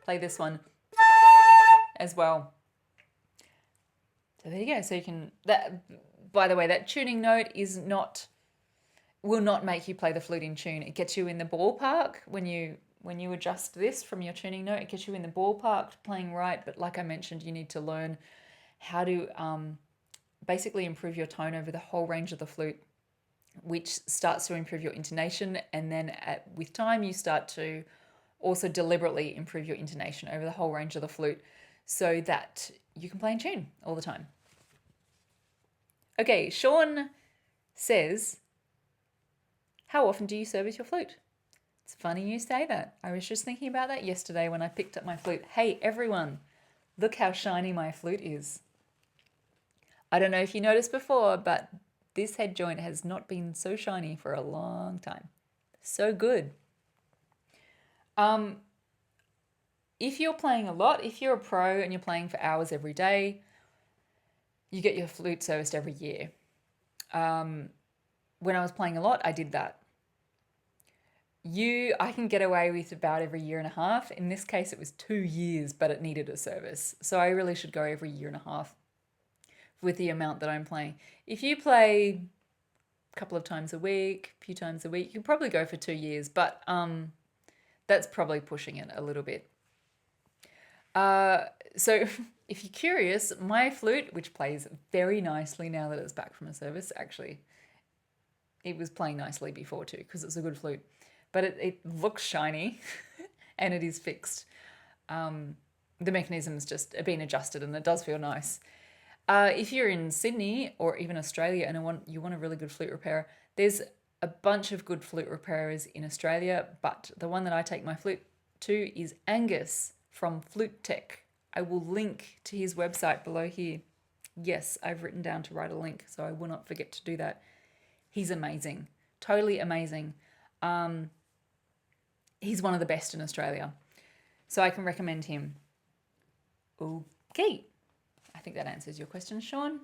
Play this one as well. So there you go. So you can, by the way, that tuning note will not make you play the flute in tune. It gets you in the ballpark when you adjust this from your tuning note. It gets you in the ballpark playing right. But like I mentioned, you need to learn how to basically improve your tone over the whole range of the flute, which starts to improve your intonation. And then with time, you start to also deliberately improve your intonation over the whole range of the flute so that you can play in tune all the time. Okay, Sean says, how often do you service your flute? It's funny you say that. I was just thinking about that yesterday when I picked up my flute. Hey, everyone, look how shiny my flute is. I don't know if you noticed before, but this head joint has not been so shiny for a long time. So good. If you're playing a lot, if you're a pro and you're playing for hours every day, you get your flute serviced every year. When I was playing a lot, I did that. I can get away with about every year and a half. In this case, it was 2 years, but it needed a service. So I really should go every year and a half with the amount that I'm playing. If you play a couple of times a week, a few times a week, you can probably go for 2 years, but that's probably pushing it a little bit. So if you're curious, my flute, which plays very nicely now that it's back from a service, actually, it was playing nicely before too, because it's a good flute, but it looks shiny and it is fixed. The mechanism's just been adjusted and it does feel nice. If you're in Sydney or even Australia and you want a really good flute repairer, there's a bunch of good flute repairers in Australia, but the one that I take my flute to is Angus from Flute Tech. I will link to his website below here. Yes, I've written down to write a link, so I will not forget to do that. He's amazing, totally amazing. He's one of the best in Australia, so I can recommend him. Okay, I think that answers your question, Sean.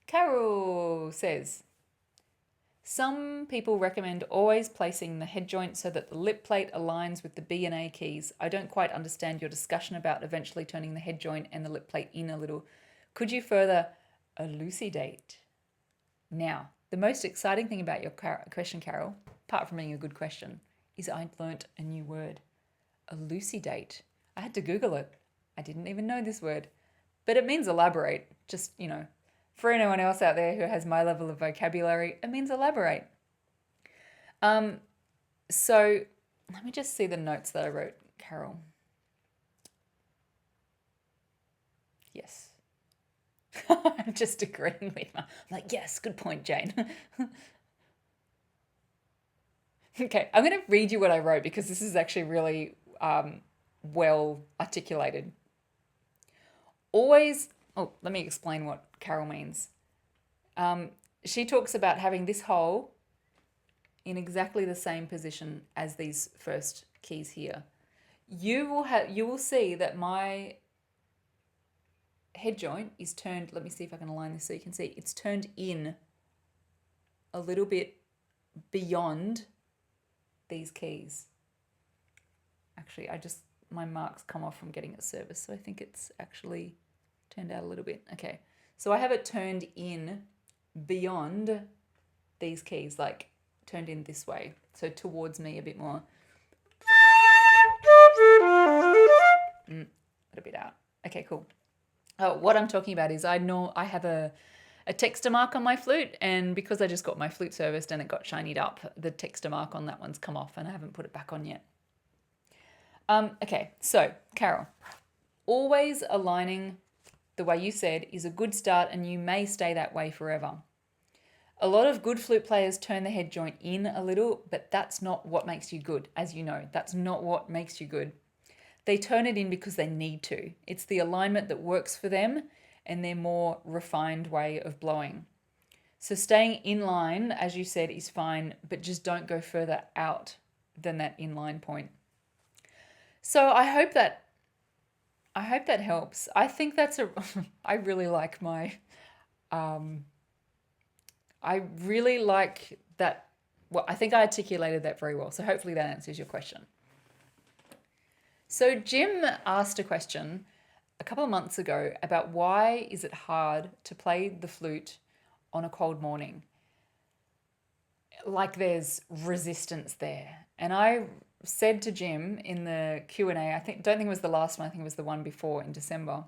Carol says, some people recommend always placing the head joint so that the lip plate aligns with the B and A keys. I don't quite understand your discussion about eventually turning the head joint and the lip plate in a little. Could you further elucidate? Now, the most exciting thing about your question, Carol, apart from being a good question, is I learnt a new word. Elucidate. I had to Google it. I didn't even know this word. But it means elaborate. Just, for anyone else out there who has my level of vocabulary, it means elaborate. So let me just see the notes that I wrote, Carol. Yes. I'm just agreeing with her. I'm like, yes, good point, Jane. Okay, I'm going to read you what I wrote because this is actually really well articulated. Let me explain what Carol means. She talks about having this hole in exactly the same position as these first keys here. You will see that my head joint is turned, let me see if I can align this so you can see, it's turned in a little bit beyond these keys. Actually, my marks come off from getting it serviced, so I think it's actually turned out a little bit. Okay, so I have it turned in beyond these keys, like turned in this way, so towards me a bit more. A little bit out. Okay, cool. What I'm talking about is I have a texture mark on my flute, and because I just got my flute serviced and it got shinied up, the texture mark on that one's come off and I haven't put it back on yet. Okay, so Carol, always aligning the way you said is a good start, and you may stay that way forever. A lot of good flute players turn the head joint in a little, but that's not what makes you good. As you know, that's not what makes you good. They turn it in because they need to. It's the alignment that works for them and their more refined way of blowing. So staying in line, as you said, is fine, but just don't go further out than that inline point. So I hope that helps. I think I really like I really like that. Well, I think I articulated that very well. So hopefully that answers your question. So Jim asked a question a couple of months ago about why is it hard to play the flute on a cold morning? Like there's resistance there. And I said to Jim in the Q and A, don't think it was the last one, I think it was the one before in December.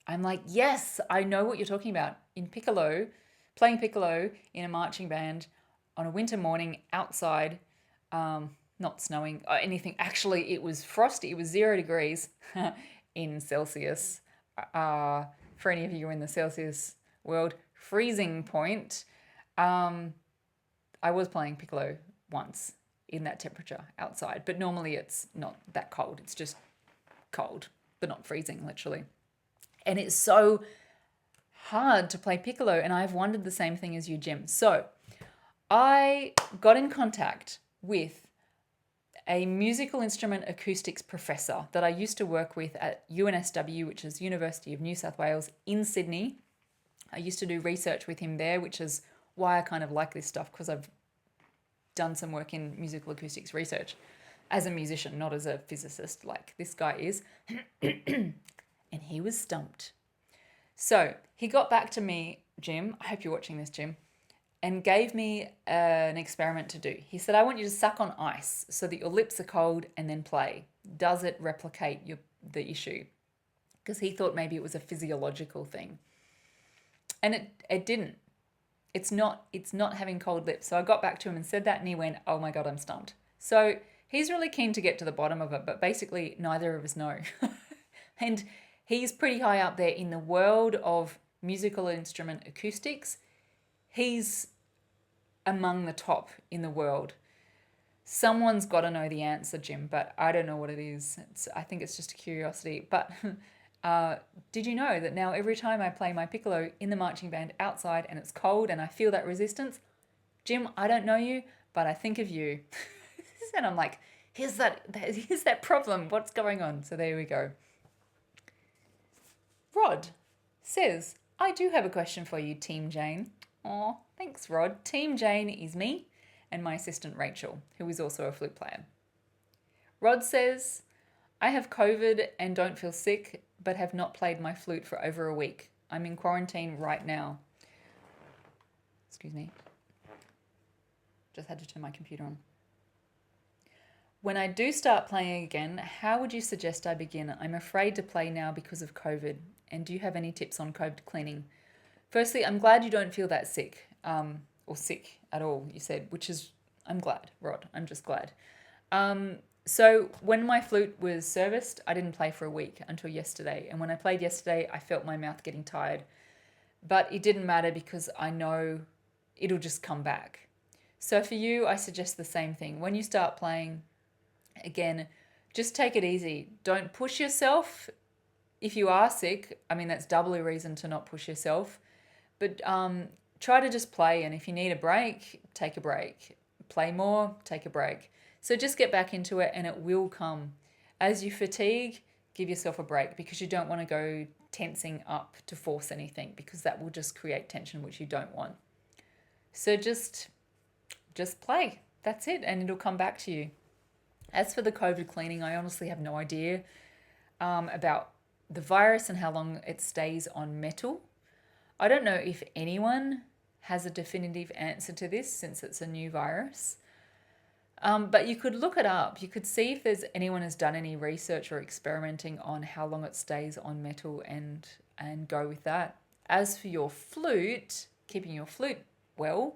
I'm like, yes, I know what you're talking about. In piccolo, playing piccolo in a marching band on a winter morning outside, not snowing or anything. Actually, it was frosty. It was 0 degrees in Celsius. For any of you in the Celsius world, freezing point. I was playing piccolo once in that temperature outside. But normally it's not that cold. It's just cold, but not freezing, literally. And it's so hard to play piccolo, and I've wondered the same thing as you, Jim. So I got in contact with a musical instrument acoustics professor that I used to work with at UNSW, which is University of New South Wales in Sydney. I used to do research with him there, which is why I kind of like this stuff, because I've done some work in musical acoustics research as a musician, not as a physicist like this guy is. And he was stumped. So he got back to me, Jim, I hope you're watching this, Jim, and gave me an experiment to do. He said, I want you to suck on ice so that your lips are cold and then play. Does it replicate the issue? Because he thought maybe it was a physiological thing. And it didn't. It's not having cold lips. So I got back to him and said that, and he went, oh my God, I'm stumped. So he's really keen to get to the bottom of it, but basically neither of us know. And he's pretty high up there in the world of musical instrument acoustics. He's among the top in the world. Someone's got to know the answer, Jim, but I don't know what it is. I think it's just a curiosity. But did you know that now every time I play my piccolo in the marching band outside and it's cold and I feel that resistance, Jim, I don't know you, but I think of you. And I'm like, here's that problem. What's going on? So there we go. Rod says, I do have a question for you, Team Jane. Aw, thanks, Rod. Team Jane is me and my assistant Rachel, who is also a flute player. Rod says, I have COVID and don't feel sick, but have not played my flute for over a week. I'm in quarantine right now. Excuse me. Just had to turn my computer on. When I do start playing again, how would you suggest I begin? I'm afraid to play now because of COVID. And do you have any tips on COVID cleaning? Firstly, I'm glad you don't feel that sick, or sick at all, you said, which is, I'm glad, Rod. I'm just glad. So when my flute was serviced, I didn't play for a week until yesterday. And when I played yesterday, I felt my mouth getting tired. But it didn't matter because I know it'll just come back. So for you, I suggest the same thing. When you start playing, again, just take it easy. Don't push yourself. If you are sick, I mean, that's doubly reason to not push yourself. But try to just play. And if you need a break, take a break. Play more, take a break. So just get back into it and it will come. As you fatigue, give yourself a break because you don't want to go tensing up to force anything because that will just create tension, which you don't want. So just play. That's it. And it'll come back to you. As for the COVID cleaning, I honestly have no idea about the virus and how long it stays on metal. I don't know if anyone has a definitive answer to this since it's a new virus. But you could look it up. You could see if anyone has done any research or experimenting on how long it stays on metal and go with that. As for your flute, keeping your flute well,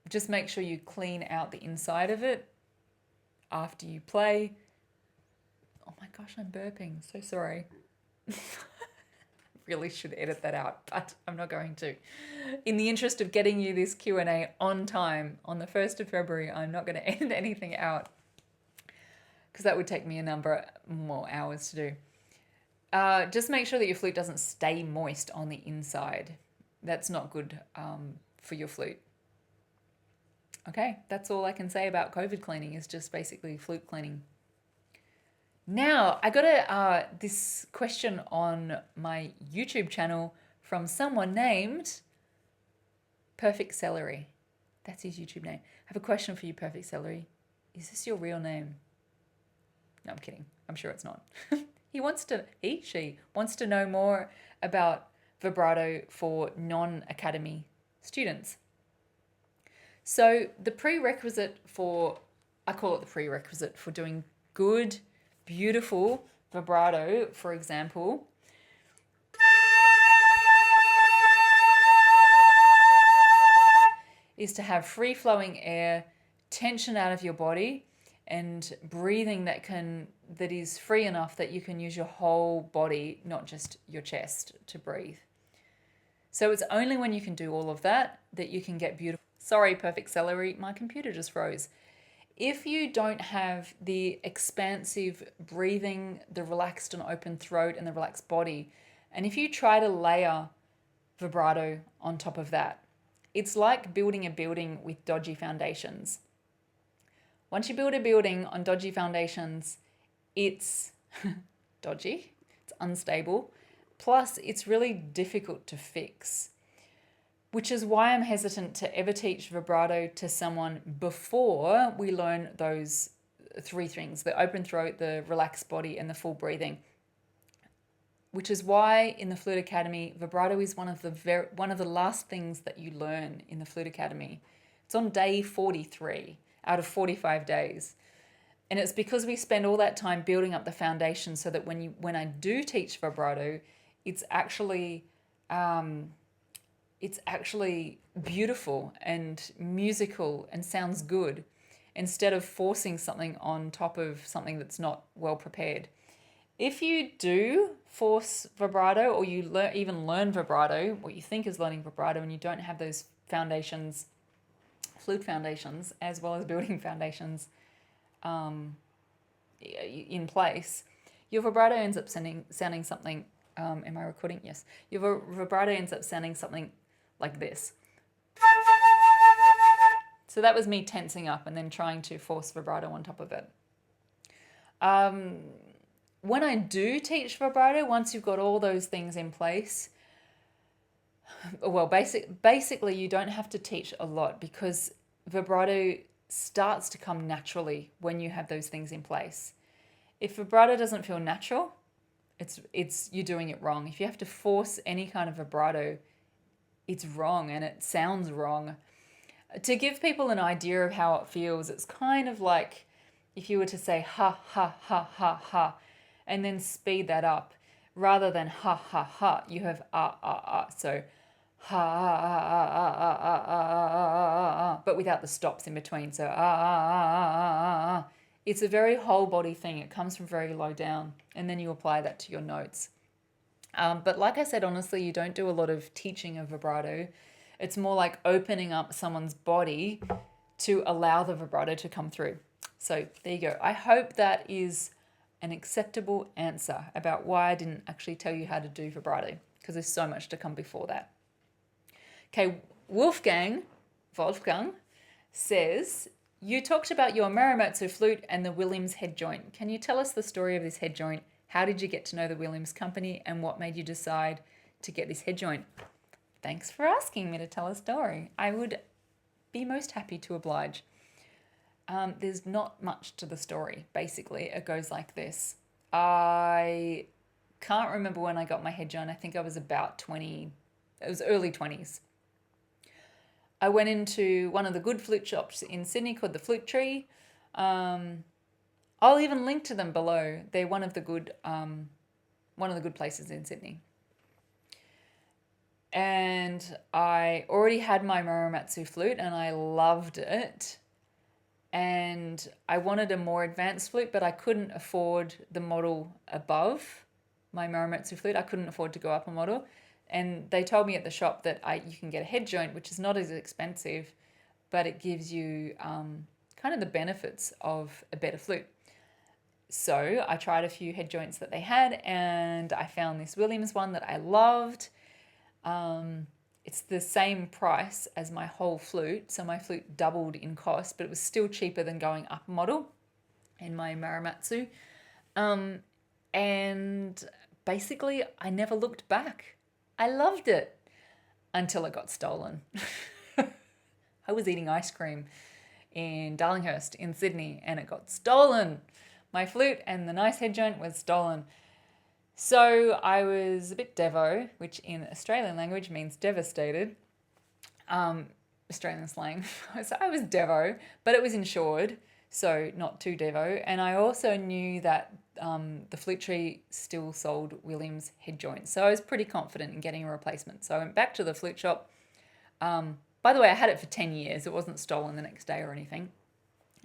just make sure you clean out the inside of it after you play. Oh my gosh, I'm burping. So sorry. Really should edit that out, but I'm not going to. In the interest of getting you this Q&A on time, on the 1st of February, I'm not going to edit anything out because that would take me a number more hours to do. Just make sure that your flute doesn't stay moist on the inside. That's not good for your flute. Okay, that's all I can say about COVID cleaning is just basically flute cleaning. Now, I got this question on my YouTube channel from someone named Perfect Celery. That's his YouTube name. I have a question for you, Perfect Celery. Is this your real name? No, I'm kidding. I'm sure it's not. She wants to know more about vibrato for non-academy students. So the prerequisite I call it the prerequisite for doing good, beautiful vibrato, for example, is to have free-flowing air, tension out of your body, and breathing that is free enough that you can use your whole body, not just your chest, to breathe. So it's only when you can do all of that that you can get beautiful. Sorry, perfect celery, my computer just froze. If you don't have the expansive breathing, the relaxed and open throat, and the relaxed body, and if you try to layer vibrato on top of that, it's like building a building with dodgy foundations. Once you build a building on dodgy foundations, it's dodgy, it's unstable, plus it's really difficult to fix. Which is why I'm hesitant to ever teach vibrato to someone before we learn those three things: the open throat, the relaxed body, and the full breathing. Which is why in the Flute Academy, vibrato is one of the last things that you learn in the Flute Academy. It's on day 43 out of 45 days. And it's because we spend all that time building up the foundation so that when I do teach vibrato, it's actually beautiful and musical and sounds good, instead of forcing something on top of something that's not well prepared. If you do force vibrato, or you even learn vibrato, what you think is learning vibrato, and you don't have those foundations, flute foundations, as well as building foundations in place, your vibrato ends up sounding something, am I recording? Yes. Your vibrato ends up sounding something like this. So that was me tensing up and then trying to force vibrato on top of it. When I do teach vibrato, once you've got all those things in place, well, basically you don't have to teach a lot, because vibrato starts to come naturally when you have those things in place. If vibrato doesn't feel natural, it's you're doing it wrong. If you have to force any kind of vibrato, it's wrong and it sounds wrong. To give people an idea of how it feels, it's kind of like if you were to say ha ha ha ha ha and then speed that up. Rather than ha ha ha, you have so ha but without the stops in between. So it's a very whole body thing. It comes from very low down, and then you apply that to your notes. But like I said, honestly, you don't do a lot of teaching of vibrato. It's more like opening up someone's body to allow the vibrato to come through. So there you go. I hope that is an acceptable answer about why I didn't actually tell you how to do vibrato, because there's so much to come before that. Okay, Wolfgang says, you talked about your Maramatsu flute and the Williams head joint. Can you tell us the story of this head joint? How did you get to know the Williams company, and what made you decide to get this head joint? Thanks for asking me to tell a story. I would be most happy to oblige. There's not much to the story. Basically, it goes like this. I can't remember when I got my head joint. I think I was about 20. It was early 20s. I went into one of the good flute shops in Sydney called the Flute Tree. I'll even link to them below. They're one of the good places in Sydney. And I already had my Muramatsu flute and I loved it. And I wanted a more advanced flute, but I couldn't afford the model above my Muramatsu flute. I couldn't afford to go up a model. And they told me at the shop that you can get a head joint, which is not as expensive, but it gives you kind of the benefits of a better flute. So I tried a few head joints that they had, and I found this Williams one that I loved. It's the same price as my whole flute, so my flute doubled in cost, but it was still cheaper than going up a model in my Muramatsu. And basically, I never looked back. I loved it until it got stolen. I was eating ice cream in Darlinghurst in Sydney, and it got stolen. My flute and the nice head joint was stolen. So I was a bit devo, which in Australian language means devastated. Australian slang. So I was devo, but it was insured, so not too devo. And I also knew that the Flute Tree still sold Williams head joints. So I was pretty confident in getting a replacement. So I went back to the flute shop. By the way, I had it for 10 years. It wasn't stolen the next day or anything.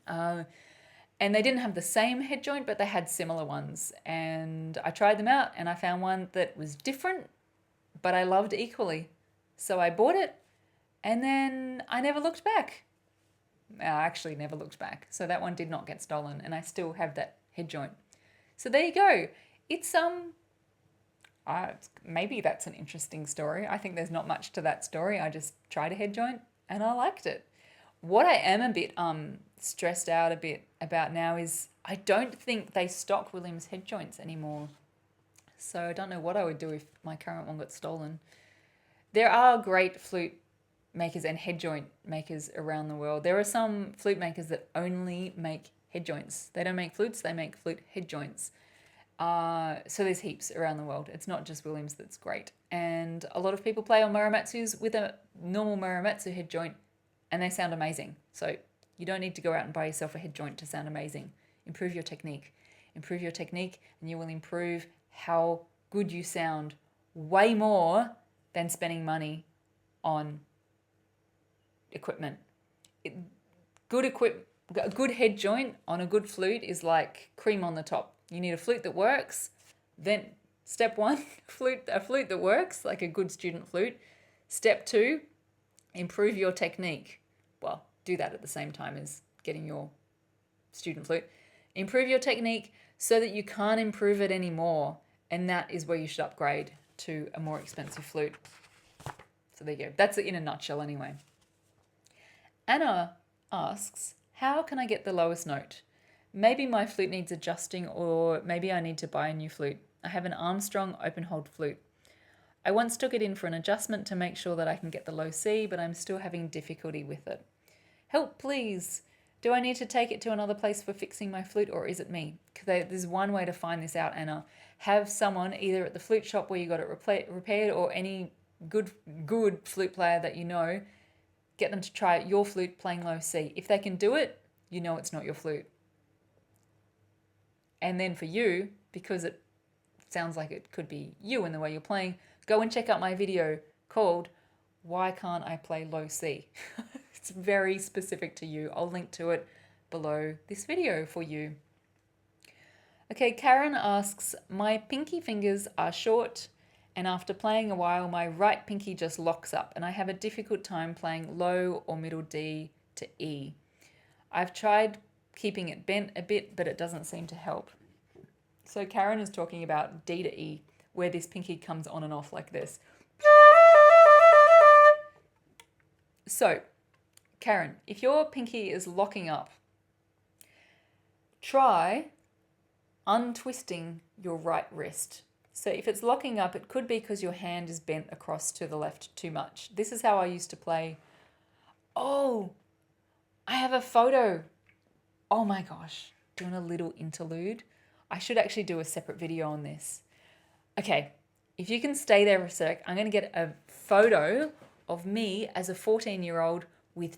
And they didn't have the same head joint, but they had similar ones. And I tried them out and I found one that was different, but I loved equally. So I bought it And then I never looked back. I actually never looked back. So that one did not get stolen, and I still have that head joint. So there you go. It's maybe that's an interesting story. I think there's not much to that story. I just tried a head joint and I liked it. What I am a bit stressed out a bit about now is I don't think they stock Williams head joints anymore. So I don't know what I would do if my current one got stolen. There are great flute makers and head joint makers around the world. There are some flute makers that only make head joints. They don't make flutes, they make flute head joints. So there's heaps around the world. It's not just Williams that's great. And a lot of people play on Muramatsus with a normal Muramatsu head joint and they sound amazing. So you don't need to go out and buy yourself a head joint to sound amazing. Improve your technique. Improve your technique and you will improve how good you sound way more than spending money on equipment. A good head joint on a good flute is like cream on the top. You need a flute that works. Then step one, a flute that works, like a good student flute. Step two, improve your technique. Well, do that at the same time as getting your student flute. Improve your technique so that you can't improve it anymore. And that is where you should upgrade to a more expensive flute. So there you go. That's it in a nutshell anyway. Anna asks, how can I get the lowest note? Maybe my flute needs adjusting, or maybe I need to buy a new flute. I have an Armstrong open hold flute. I once took it in for an adjustment to make sure that I can get the low C, but I'm still having difficulty with it. Help, please. Do I need to take it to another place for fixing my flute, or is it me? There's one way to find this out, Anna. Have someone either at the flute shop where you got it repaired, or any good flute player that you know, get them to try your flute playing low C. If they can do it, you know it's not your flute. And then for you, because it sounds like it could be you in the way you're playing, go and check out my video called Why Can't I Play Low C? It's very specific to you. I'll link to it below this video for you. Okay, Karen asks, my pinky fingers are short and after playing a while, my right pinky just locks up and I have a difficult time playing low or middle D to E. I've tried keeping it bent a bit, but it doesn't seem to help. So Karen is talking about D to E, where this pinky comes on and off like this. So, Karen, if your pinky is locking up, try untwisting your right wrist. So if it's locking up, it could be because your hand is bent across to the left too much. This is how I used to play. Oh, I have a photo. Oh my gosh, doing a little interlude. I should actually do a separate video on this. Okay, if you can stay there for a sec, I'm going to get a photo of me as a 14-year-old with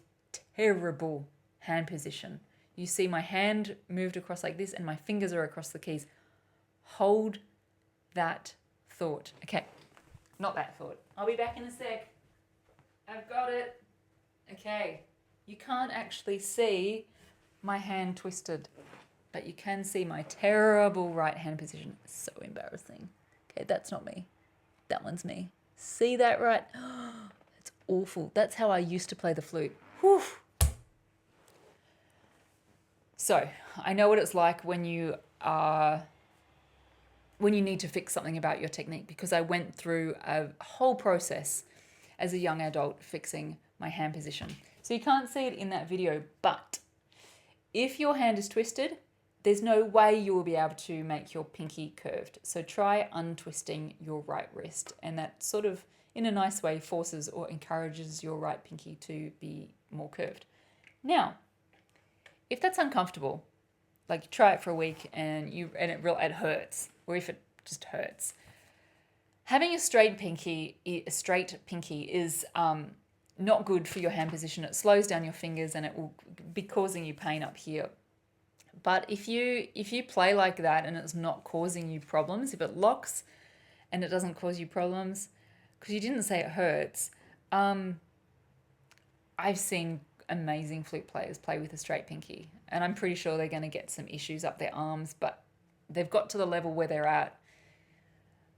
terrible hand position. You see my hand moved across like this and my fingers are across the keys. Hold that thought. Okay, not that thought. I'll be back in a sec. I've got it. Okay, you can't actually see my hand twisted, but you can see my terrible right hand position. It's so embarrassing. Okay, that's not me. That one's me. See that right? That's awful. That's how I used to play the flute. Whew. So I know what it's like when you need to fix something about your technique, because I went through a whole process as a young adult fixing my hand position. So you can't see it in that video, but if your hand is twisted, there's no way you will be able to make your pinky curved. So try untwisting your right wrist, and that sort of, in a nice way, forces or encourages your right pinky to be more curved. Now, if that's uncomfortable, like try it for a week and it hurts, or if it just hurts, having a straight pinky is not good for your hand position. It slows down your fingers and it will be causing you pain up here. But if you play like that and it's not causing you problems, if it locks and it doesn't cause you problems, because you didn't say it hurts, I've seen amazing flute players play with a straight pinky, and I'm pretty sure they're going to get some issues up their arms, but they've got to the level where they're at.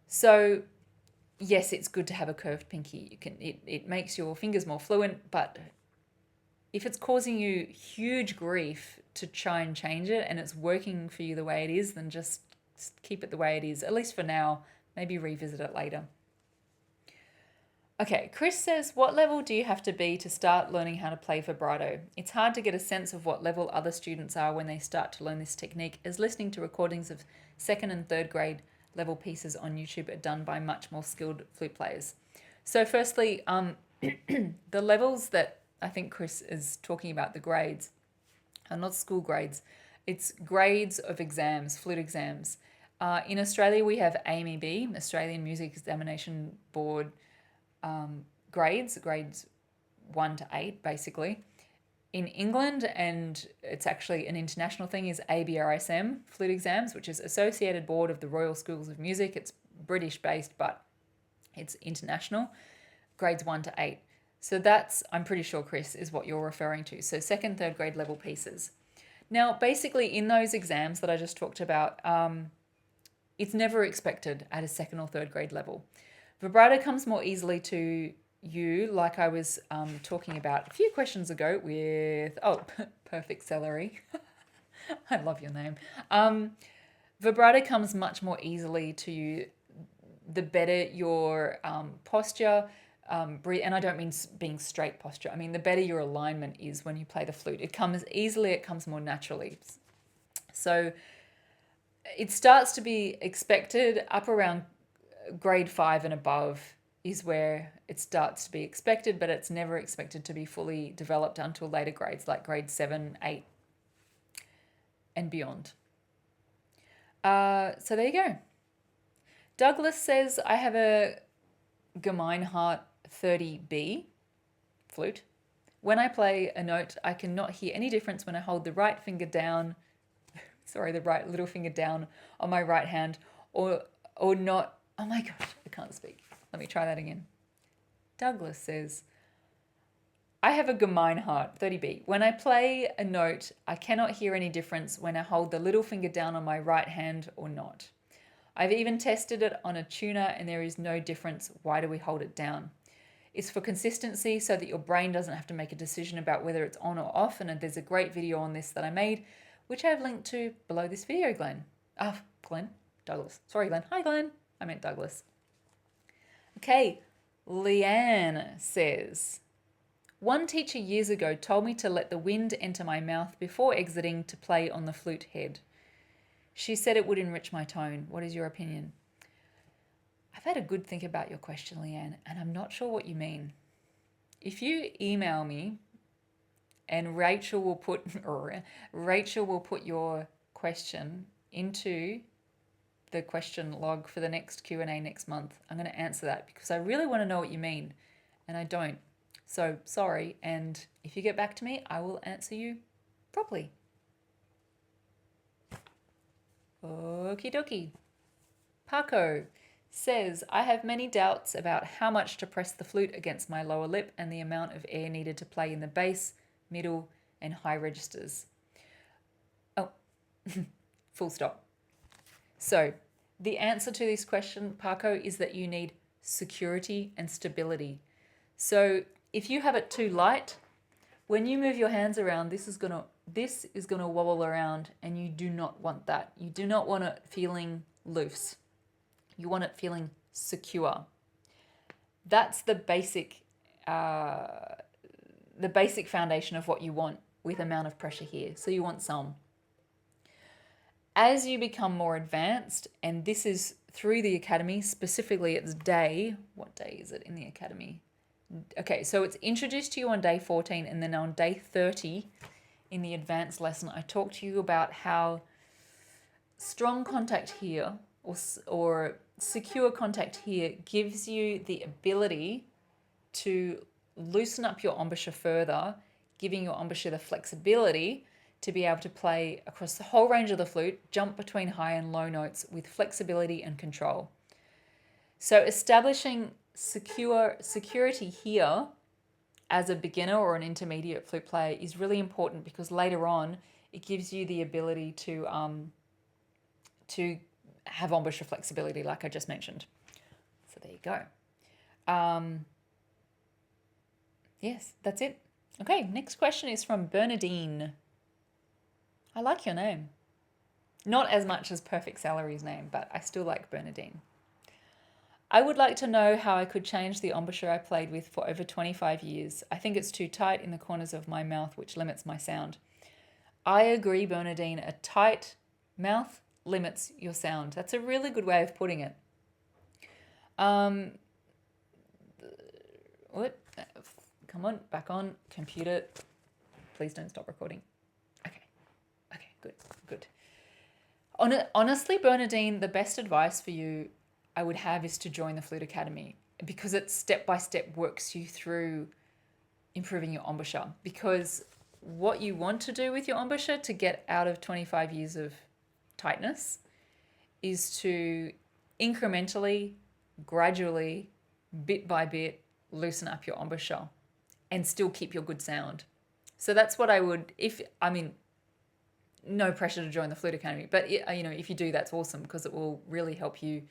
So yes, it's good to have a curved pinky. It makes your fingers more fluent, but if it's causing you huge grief to try and change it and it's working for you the way it is, then just keep it the way it is, at least for now. Maybe revisit it later. Okay, Chris says, what level do you have to be to start learning how to play vibrato? It's hard to get a sense of what level other students are when they start to learn this technique, as listening to recordings of second and third grade level pieces on YouTube are done by much more skilled flute players. So firstly, the levels that I think Chris is talking about, the grades, are not school grades. It's grades of exams, flute exams. In Australia, we have AMEB, Australian Music Examination Board, grades 1 to 8, basically. In England, and it's actually an international thing, is ABRSM, flute exams, which is Associated Board of the Royal Schools of Music. It's British-based, but it's international, grades 1 to 8. So that's, I'm pretty sure, Chris, is what you're referring to. So second, third grade level pieces. Now, basically, in those exams that I just talked about, it's never expected at a second or third grade level. Vibrato comes more easily to you, like I was talking about a few questions ago with, Perfect Celery. I love your name. Vibrato comes much more easily to you the better your posture, and I don't mean being straight posture. I mean, the better your alignment is when you play the flute. It comes easily, it comes more naturally. So it starts to be expected up around grade 5 and above is where it starts to be expected, but it's never expected to be fully developed until later grades, like grade 7, 8, and beyond. So there you go. Douglas says, I have a Gemeinhardt 30B flute. When I play a note, I cannot hear any difference when I hold the right finger down, the right little finger down on my right hand, or not. Oh my gosh, I can't speak. Let me try that again. Douglas says, I have a Gemeinhardt 30B. When I play a note, I cannot hear any difference when I hold the little finger down on my right hand or not. I've even tested it on a tuner and there is no difference. Why do we hold it down? It's for consistency so that your brain doesn't have to make a decision about whether it's on or off. And there's a great video on this that I made, which I've linked to below this video, Glen. Glen? Douglas. Sorry, Glen. Hi, Glen. I meant Douglas. Okay, Leanne says, one teacher years ago told me to let the wind enter my mouth before exiting to play on the flute head. She said it would enrich my tone. What is your opinion? I've had a good think about your question, Leanne, and I'm not sure what you mean. If you email me, and Rachel will put your question into the question log for the next Q&A next month. I'm going to answer that because I really want to know what you mean, and I don't. So sorry, and if you get back to me, I will answer you properly. Okie dokie. Paco says, I have many doubts about how much to press the flute against my lower lip and the amount of air needed to play in the bass, middle, and high registers. Oh, full stop. So the answer to this question, Paco, is that you need security and stability. So if you have it too light, when you move your hands around, this is gonna wobble around, and you do not want that. You do not want it feeling loose. You want it feeling secure. That's the basic foundation of what you want with amount of pressure here. So you want some. As you become more advanced, and this is through the academy, specifically it's what day is it in the academy? Okay, so it's introduced to you on day 14, and then on day 30 in the advanced lesson, I talk to you about how strong contact here or secure contact here gives you the ability to loosen up your embouchure further, giving your embouchure the flexibility to be able to play across the whole range of the flute, jump between high and low notes with flexibility and control. So establishing security here as a beginner or an intermediate flute player is really important, because later on it gives you the ability to have embouchure flexibility, like I just mentioned. So there you go. Yes, that's it. Okay, next question is from Bernadine. I like your name. Not as much as Perfect Salary's name, but I still like Bernadine. I would like to know how I could change the embouchure I played with for over 25 years. I think it's too tight in the corners of my mouth, which limits my sound. I agree, Bernadine. A tight mouth limits your sound. That's a really good way of putting it. What? Come on, back on. Computer. Please don't stop recording. Okay, good. Honestly, Bernadine, the best advice for you I would have is to join the Flute Academy, because it step-by-step works you through improving your embouchure. Because what you want to do with your embouchure to get out of 25 years of tightness is to incrementally, gradually, bit by bit, loosen up your embouchure and still keep your good sound. So that's what I would, no pressure to join the Flute Academy, but if you do, that's awesome, because it will really help you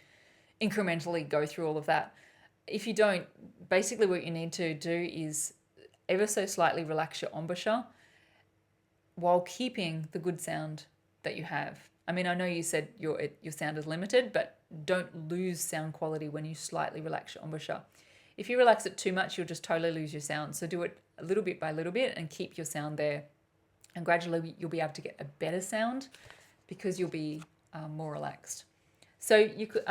incrementally go through all of that. If you don't, basically what you need to do is ever so slightly relax your embouchure while keeping the good sound that you have. I mean, I know you said your sound is limited, but don't lose sound quality when you slightly relax your embouchure. If you relax it too much, you'll just totally lose your sound. So do it a little bit by little bit and keep your sound there. And gradually you'll be able to get a better sound because you'll be more relaxed. So you could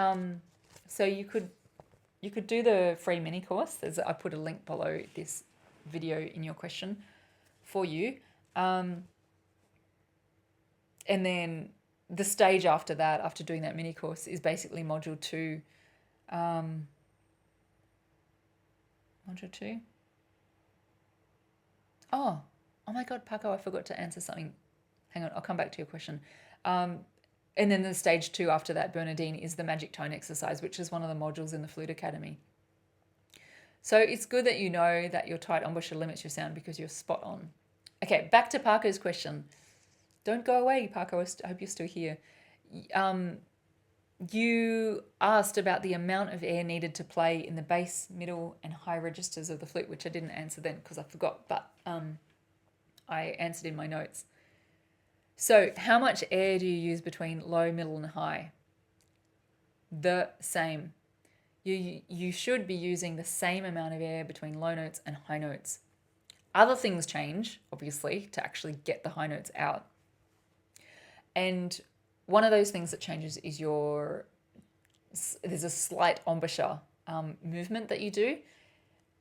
do the free mini course. I put a link below this video in your question for you. And then the stage after that, after doing that mini course, is basically module 2. Module 2? Oh my God, Paco, I forgot to answer something. Hang on, I'll come back to your question. And then the stage 2 after that, Bernadine, is the magic tone exercise, which is one of the modules in the Flute Academy. So it's good that you know that your tight embouchure limits your sound, because you're spot on. Okay, back to Paco's question. Don't go away, Paco. I hope you're still here. You asked about the amount of air needed to play in the bass, middle, and high registers of the flute, which I didn't answer then because I forgot, but I answered in my notes. So how much air do you use between low, middle, and high? The same. You should be using the same amount of air between low notes and high notes. Other things change, obviously, to actually get the high notes out. And one of those things that changes is there's a slight embouchure movement that you do.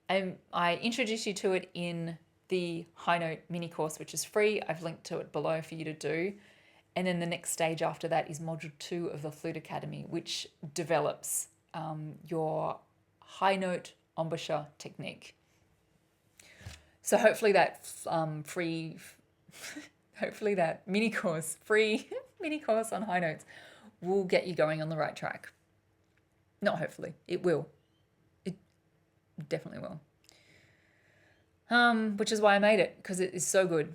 And I introduced you to it in the high note mini course, which is free. I've linked to it below for you to do. And then the next stage after that is module 2 of the Flute Academy, which develops your high note embouchure technique. So hopefully that free mini course on high notes will get you going on the right track. Not hopefully, it will. It definitely will. Which is why I made it, because it is so good.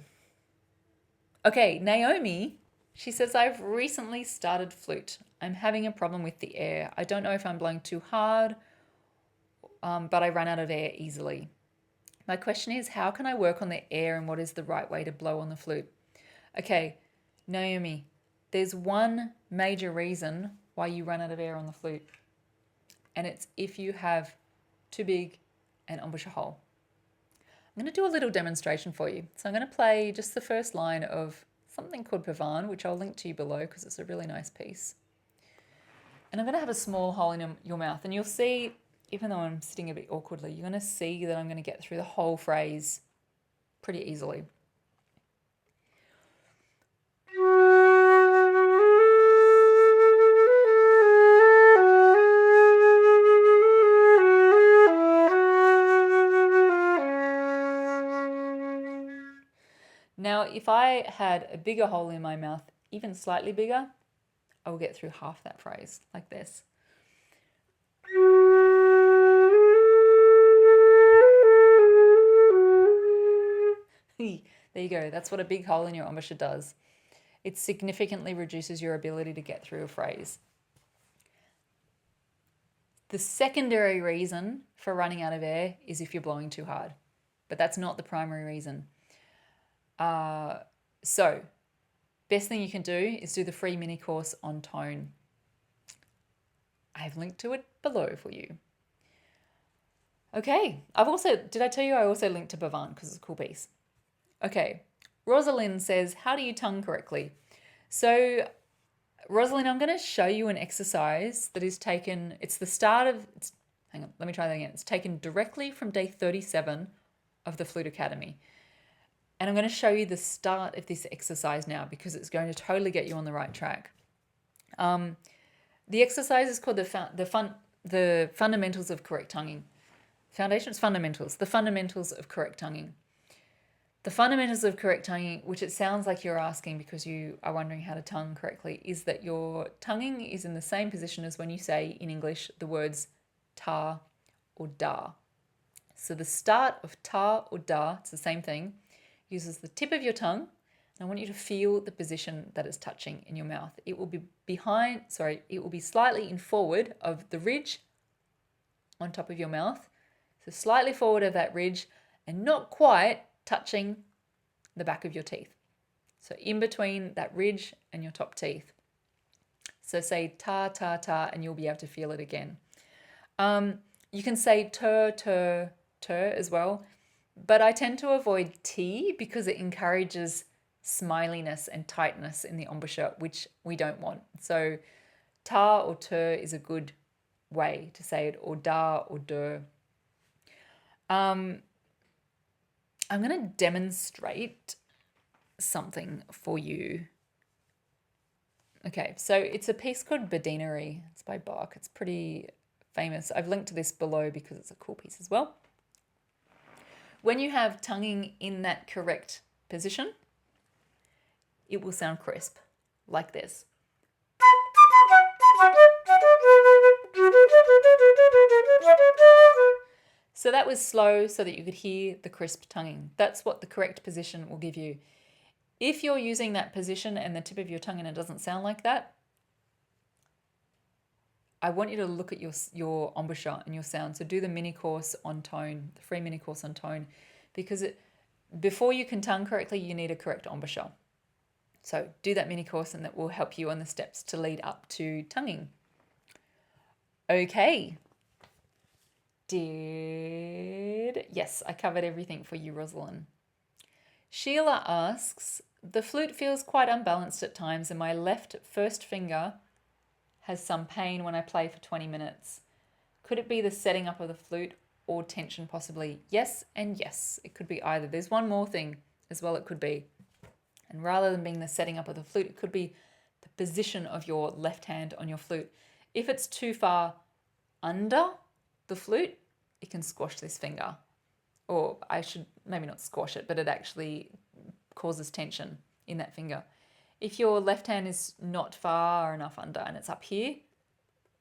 Okay, Naomi, she says, I've recently started flute. I'm having a problem with the air. I don't know if I'm blowing too hard, but I run out of air easily. My question is, how can I work on the air, and what is the right way to blow on the flute? Okay, Naomi, there's one major reason why you run out of air on the flute, and it's if you have too big an embouchure hole. I'm going to do a little demonstration for you. So I'm going to play just the first line of something called Pavan, which I'll link to you below because it's a really nice piece. And I'm going to have a small hole in your mouth, and you'll see, even though I'm sitting a bit awkwardly, you're going to see that I'm going to get through the whole phrase pretty easily. Now, if I had a bigger hole in my mouth, even slightly bigger, I will get through half that phrase, like this. There you go. That's what a big hole in your embouchure does. It significantly reduces your ability to get through a phrase. The secondary reason for running out of air is if you're blowing too hard, but that's not the primary reason. So best thing you can do is do the free mini course on tone. I have linked to it below for you. Okay, did I tell you I also linked to Bhavan because it's a cool piece? Okay, Rosalind says, how do you tongue correctly? So Rosalind, I'm going to show you an exercise that is taken, hang on, let me try that again. It's taken directly from day 37 of the Flute Academy. And I'm going to show you the start of this exercise now because it's going to totally get you on the right track. The exercise is called the fundamentals of correct tonguing. The fundamentals of correct tonguing. The fundamentals of correct tonguing, which it sounds like you're asking because you are wondering how to tongue correctly, is that your tonguing is in the same position as when you say in English the words ta or da. So the start of ta or da, it's the same thing, uses the tip of your tongue. And I want you to feel the position that it's touching in your mouth. It will be slightly in forward of the ridge on top of your mouth. So slightly forward of that ridge and not quite touching the back of your teeth. So in between that ridge and your top teeth. So say ta, ta, ta, and you'll be able to feel it again. You can say ter, ter, ter as well, but I tend to avoid T because it encourages smiliness and tightness in the embouchure, which we don't want. So ta or ter is a good way to say it, or da or der. I'm going to demonstrate something for you. Okay, so it's a piece called Bedinari. It's by Bach. It's pretty famous. I've linked to this below because it's a cool piece as well. When you have tonguing in that correct position, it will sound crisp, like this. So that was slow so that you could hear the crisp tonguing. That's what the correct position will give you. If you're using that position and the tip of your tongue and it doesn't sound like that, I want you to look at your embouchure and your sound. So do the mini course on tone, the free mini course on tone, because before you can tongue correctly, you need a correct embouchure. So do that mini course and that will help you on the steps to lead up to tonguing. Okay. Yes, I covered everything for you, Rosalind. Sheila asks, the flute feels quite unbalanced at times and my left first finger has some pain when I play for 20 minutes. Could it be the setting up of the flute or tension possibly? Yes and yes. It could be either. There's one more thing as well it could be. And rather than being the setting up of the flute, it could be the position of your left hand on your flute. If it's too far under the flute, it can squash this finger. Or I should maybe not squash it, but it actually causes tension in that finger. If your left hand is not far enough under and it's up here,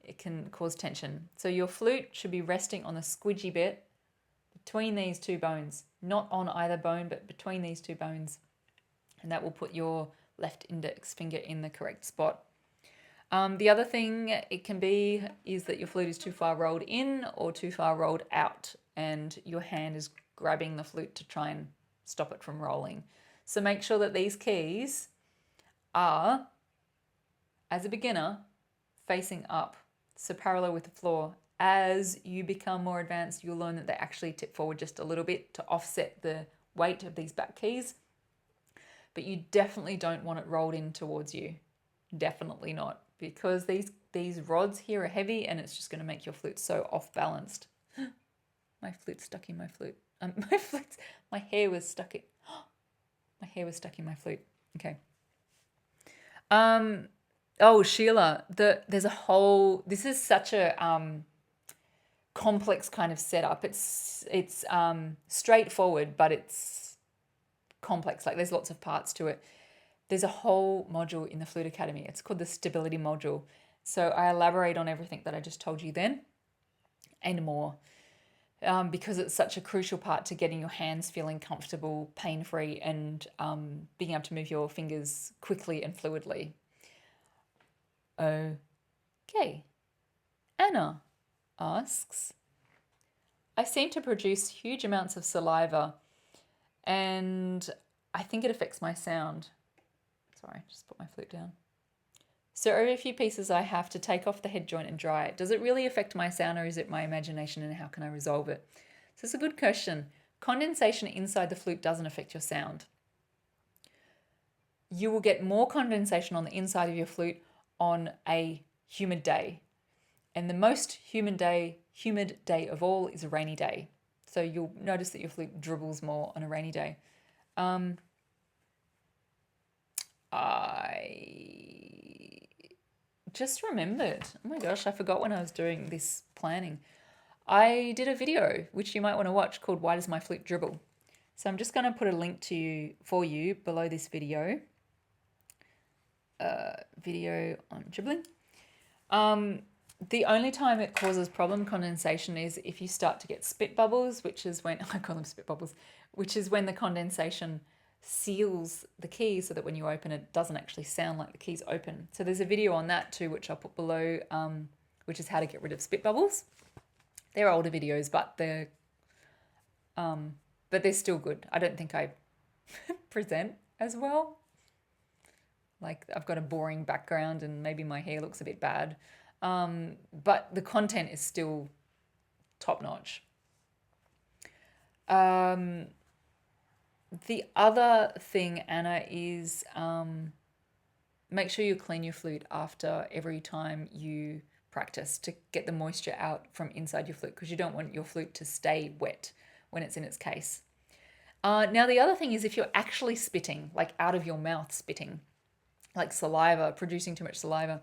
it can cause tension. So your flute should be resting on the squidgy bit between these two bones, not on either bone, but between these two bones. And that will put your left index finger in the correct spot. The other thing it can be is that your flute is too far rolled in or too far rolled out and your hand is grabbing the flute to try and stop it from rolling. So make sure that these keys are, as a beginner, facing up, so parallel with the floor. As you become more advanced, you'll learn that they actually tip forward just a little bit to offset the weight of these back keys. But you definitely don't want it rolled in towards you. Definitely not, because these rods here are heavy and it's just going to make your flute so off balanced. My flute's stuck in my flute. My hair was stuck in. My hair was stuck in my flute. Okay. Oh, Sheila, there's a whole. This is such a complex kind of setup. It's straightforward, but it's complex. Like there's lots of parts to it. There's a whole module in the Flute Academy. It's called the stability module. So I elaborate on everything that I just told you then and more. Because it's such a crucial part to getting your hands feeling comfortable, pain-free, and being able to move your fingers quickly and fluidly. Okay. Anna asks, I seem to produce huge amounts of saliva and I think it affects my sound. Sorry, just put my flute down. So over a few pieces I have to take off the head joint and dry it. Does it really affect my sound or is it my imagination, and how can I resolve it? So it's a good question. Condensation inside the flute doesn't affect your sound. You will get more condensation on the inside of your flute on a humid day. And the most humid day of all is a rainy day. So you'll notice that your flute dribbles more on a rainy day. I just remembered. Oh my gosh, I forgot when I was doing this planning. I did a video, which you might want to watch, called Why Does My Flute Dribble? So I'm just going to put a link for you below this video. Video on dribbling. The only time it causes problem condensation is if you start to get spit bubbles, which is when, I call them spit bubbles, which is when the condensation seals the key so that when you open it doesn't actually sound like the key's open. So there's a video on that too, which I'll put below, which is how to get rid of spit bubbles. They're older videos, but they're still good. I don't think I present as well. Like I've got a boring background and maybe my hair looks a bit bad. But the content is still top notch. The other thing, Anna, is make sure you clean your flute after every time you practice to get the moisture out from inside your flute, because you don't want your flute to stay wet when it's in its case. Now, the other thing is if you're actually spitting, like out of your mouth spitting, like saliva, producing too much saliva,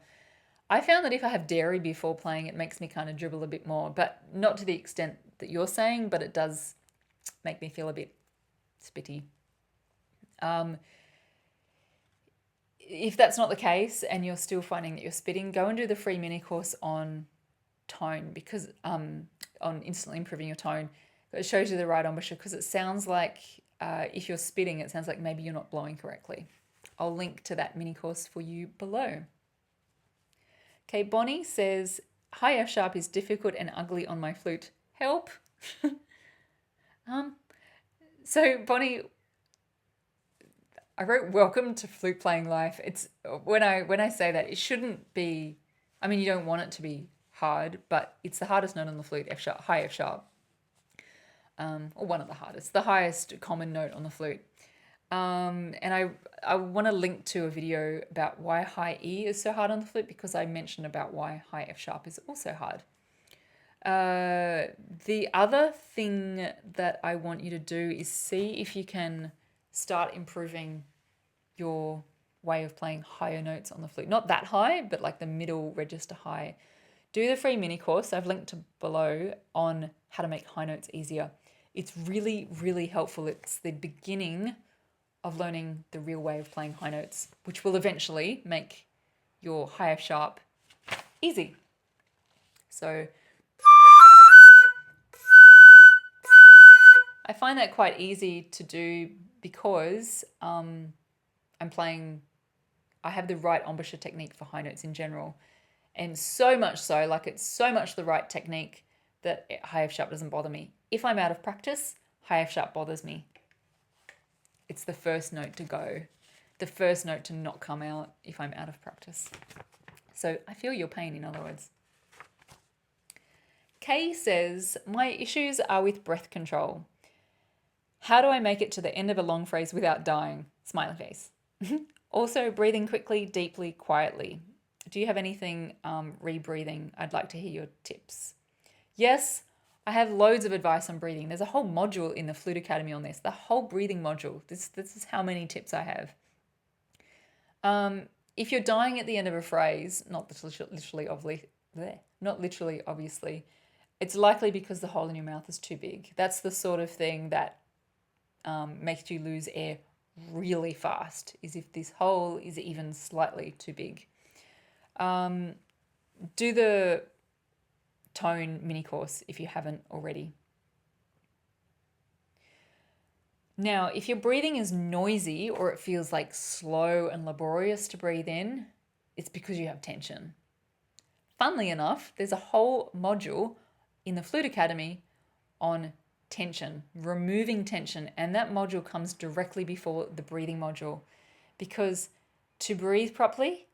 I found that if I have dairy before playing, it makes me kind of dribble a bit more, but not to the extent that you're saying, but it does make me feel a bit spitty. If that's not the case and you're still finding that you're spitting, go and do the free mini course on tone, because on instantly improving your tone. It shows you the right embouchure, because it sounds like if you're spitting, it sounds like maybe you're not blowing correctly. I'll link to that mini course for you below. Okay, Bonnie says, hi, F sharp is difficult and ugly on my flute. Help. So Bonnie, I wrote welcome to flute playing life. It's when I say that, it shouldn't be, I mean, you don't want it to be hard, but it's the hardest note on the flute, F sharp, high F sharp. Or one of the hardest, the highest common note on the flute. And I want to link to a video about why high E is so hard on the flute, because I mentioned about why high F sharp is also hard. The other thing that I want you to do is see if you can start improving your way of playing higher notes on the flute. Not that high, but like the middle register high. Do the free mini course I've linked to below on how to make high notes easier. It's really, really helpful. It's the beginning of learning the real way of playing high notes, which will eventually make your high F sharp easy. So I find that quite easy to do because I have the right embouchure technique for high notes in general. And so much so, like it's so much the right technique that high F sharp doesn't bother me. If I'm out of practice, high F sharp bothers me. It's the first note to go, the first note to not come out if I'm out of practice. So I feel your pain, in other words. Kay says, my issues are with breath control. How do I make it to the end of a long phrase without dying? Smiley face. Also, breathing quickly, deeply, quietly. Do you have anything rebreathing? I'd like to hear your tips. Yes, I have loads of advice on breathing. There's a whole module in the Flute Academy on this, the whole breathing module. This is how many tips I have. If you're dying at the end of a phrase, not literally, obviously, it's likely because the hole in your mouth is too big. That's the sort of thing that makes you lose air really fast, is if this hole is even slightly too big. Do the tone mini course if you haven't already. Now, if your breathing is noisy or it feels like slow and laborious to breathe in, it's because you have tension. Funnily enough, there's a whole module in the Flute Academy on tension, removing tension. And that module comes directly before the breathing module, because to breathe properly,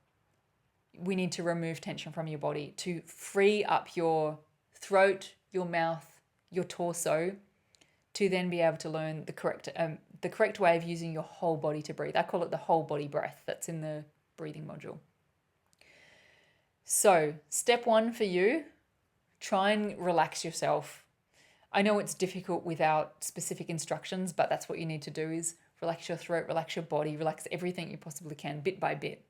we need to remove tension from your body to free up your throat, your mouth, your torso, to then be able to learn the correct way of using your whole body to breathe. I call it the whole body breath. That's in the breathing module. So step 1 for you, try and relax yourself. I know it's difficult without specific instructions, but that's what you need to do, is relax your throat, relax your body, relax everything you possibly can, bit by bit.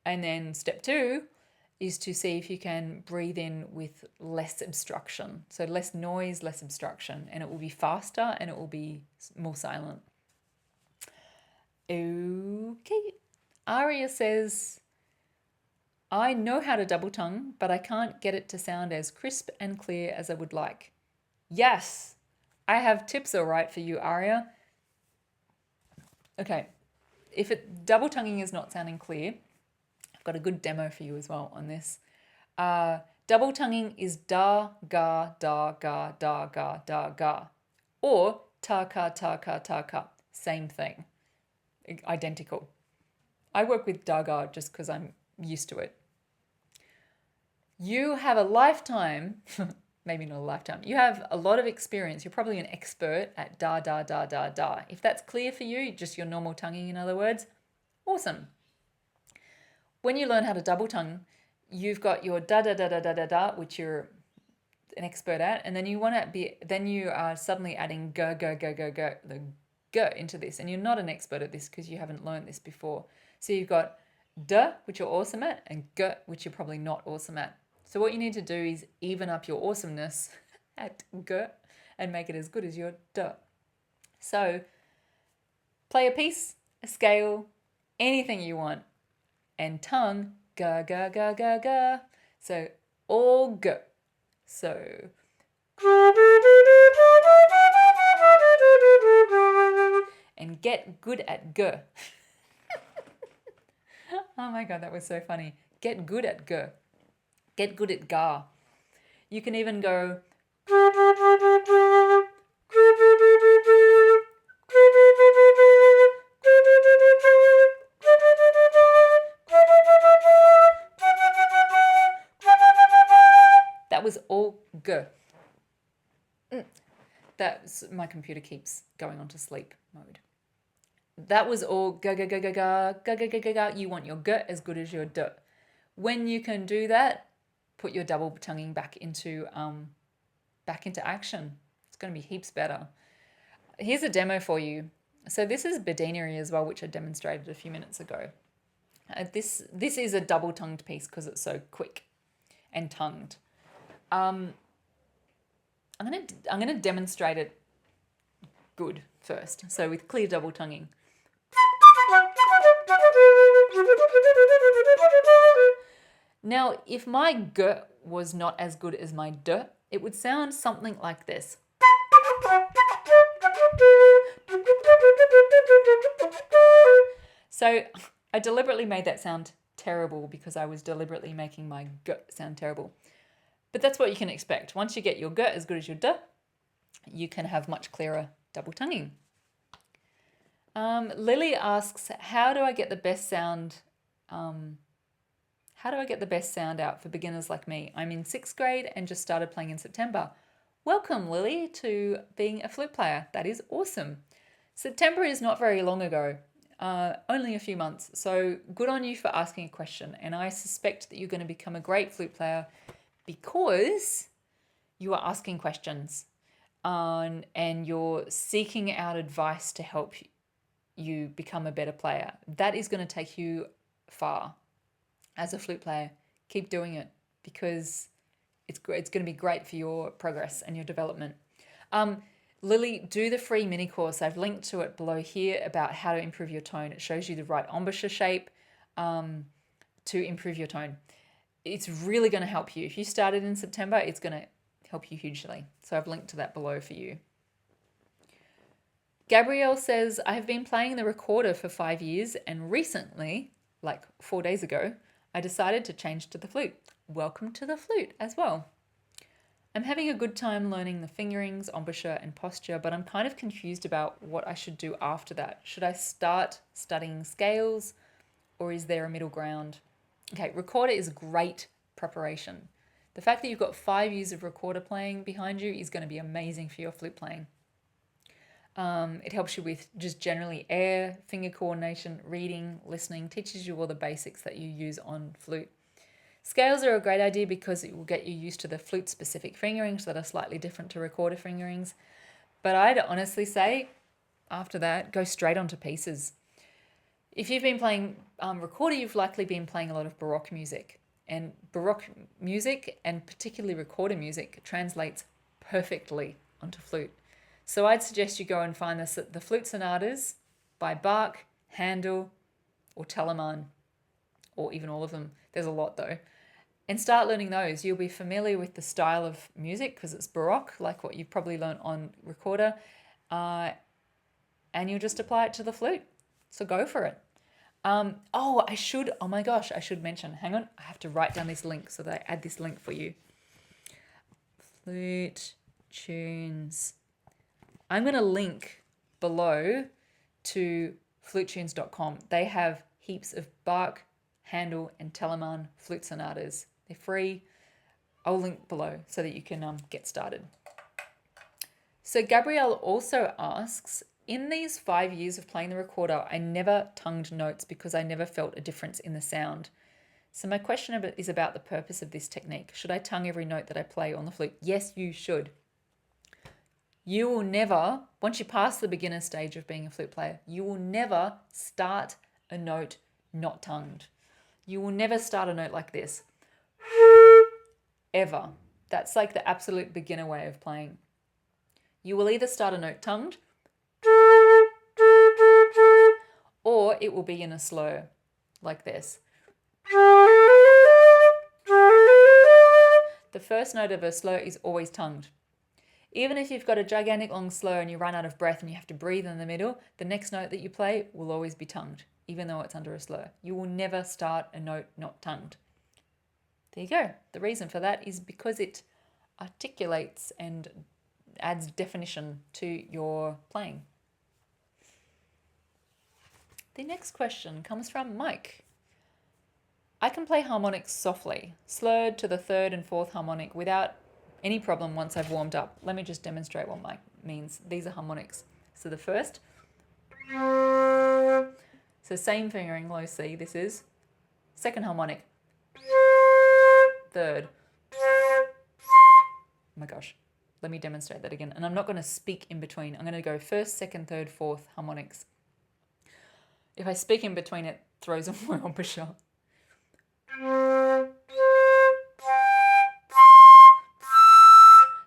And then step 2 is to see if you can breathe in with less obstruction. So less noise, less obstruction, and it will be faster and it will be more silent. Okay. Aria says, I know how to double tongue, but I can't get it to sound as crisp and clear as I would like. Yes, I have tips all right for you, Aria. Okay, if double tonguing is not sounding clear, I've got a good demo for you as well on this. Double tonguing is da, ga, da, ga, da, ga, da, ga. Or ta, ka, ta, ka, ta, ka. Same thing. Identical. I work with da, ga just because I'm used to it. You have a lifetime, maybe not a lifetime, you have a lot of experience. You're probably an expert at da, da, da, da, da. If that's clear for you, just your normal tonguing in other words, awesome. When you learn how to double tongue, you've got your da, da, da, da, da, da, da, which you're an expert at, and then you are suddenly adding go, go, go, go, go, the go into this, and you're not an expert at this because you haven't learned this before. So you've got da, which you're awesome at, and g, which you're probably not awesome at. So what you need to do is even up your awesomeness at g and make it as good as your da. So play a piece, a scale, anything you want, and tongue, ga, ga, ga, ga, ga. So all g. So and get good at g. Oh my God, that was so funny. Get good at g. Get good at ga. You can even go that was all g. That's my computer keeps going on to sleep mode. That was all ga ga ga ga ga ga ga ga ga ga. You want your g as good as your d. When you can do that, put your double tonguing back into action. It's going to be heaps better. Here's a demo for you. So this is Bedineri as well, which I demonstrated a few minutes ago. This is a double tongued piece because it's so quick and tongued. I'm gonna demonstrate it good first. So with clear double tonguing. Now, if my g was not as good as my d, it would sound something like this. So I deliberately made that sound terrible because I was deliberately making my g sound terrible. But that's what you can expect. Once you get your g as good as your d, you can have much clearer double tonguing. Lily asks, how do I get the best sound out for beginners like me? I'm in 6th grade and just started playing in September. Welcome, Lily, to being a flute player. That is awesome. September is not very long ago, only a few months. So good on you for asking a question. And I suspect that you're going to become a great flute player because you are asking questions and you're seeking out advice to help you become a better player. That is going to take you far as a flute player. Keep doing it because it's going to be great for your progress and your development. Lily, do the free mini course. I've linked to it below here about how to improve your tone. It shows you the right embouchure shape to improve your tone. It's really going to help you. If you started in September, it's going to help you hugely. So I've linked to that below for you. Gabrielle says, I have been playing the recorder for 5 years and recently, like 4 days ago, I decided to change to the flute. Welcome to the flute as well. I'm having a good time learning the fingerings, embouchure, and posture, but I'm kind of confused about what I should do after that. Should I start studying scales, or is there a middle ground? Okay, recorder is great preparation. The fact that you've got 5 years of recorder playing behind you is going to be amazing for your flute playing. It helps you with just generally air, finger coordination, reading, listening, teaches you all the basics that you use on flute. Scales are a great idea because it will get you used to the flute-specific fingerings that are slightly different to recorder fingerings. But I'd honestly say, after that, go straight onto pieces. If you've been playing recorder, you've likely been playing a lot of Baroque music. And Baroque music, and particularly recorder music, translates perfectly onto flute. So I'd suggest you go and find the flute sonatas by Bach, Handel, or Telemann, or even all of them. There's a lot though. And start learning those. You'll be familiar with the style of music because it's Baroque, like what you've probably learned on recorder, and you'll just apply it to the flute. So go for it. Oh my gosh, I should mention, hang on, I have to write down this link so that I add this link for you. Flute tunes. I'm going to link below to flutetunes.com. They have heaps of Bach, Handel, and Telemann flute sonatas. They're free. I'll link below so that you can get started. So Gabrielle also asks, in these 5 years of playing the recorder, I never tongued notes because I never felt a difference in the sound. So my question is about the purpose of this technique. Should I tongue every note that I play on the flute? Yes, you should. You will never, once you pass the beginner stage of being a flute player, you will never start a note not tongued. You will never start a note like this. Ever. That's like the absolute beginner way of playing. You will either start a note tongued, or it will be in a slur, like this. The first note of a slur is always tongued. Even if you've got a gigantic long slur and you run out of breath and you have to breathe in the middle, the next note that you play will always be tongued, even though it's under a slur. You will never start a note not tongued. There you go. The reason for that is because it articulates and adds definition to your playing. The next question comes from Mike. I can play harmonics softly, slurred to the third and fourth harmonic without any problem once I've warmed up. Let me just demonstrate what Mike means. These are harmonics. So the first, so same fingering, low C, this is. Second harmonic, third. Oh my gosh, let me demonstrate that again. And I'm not going to speak in between. I'm going to go first, second, third, fourth harmonics. If I speak in between, it throws off my embouchure.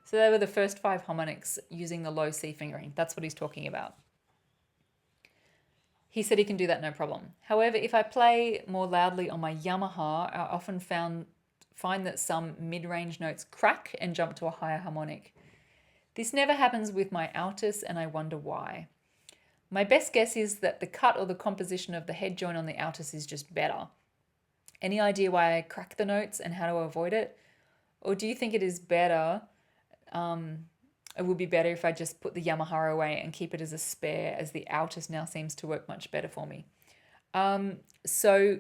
So they were the first 5 harmonics using the low C fingering. That's what he's talking about. He said he can do that no problem. However, if I play more loudly on my Yamaha, I often find that some mid-range notes crack and jump to a higher harmonic. This never happens with my altus, and I wonder why. My best guess is that the cut or the composition of the head joint on the altus is just better. Any idea why I crack the notes and how to avoid it? Or do you think it is better? It would be better if I just put the Yamaha away and keep it as a spare, as the altus now seems to work much better for me. So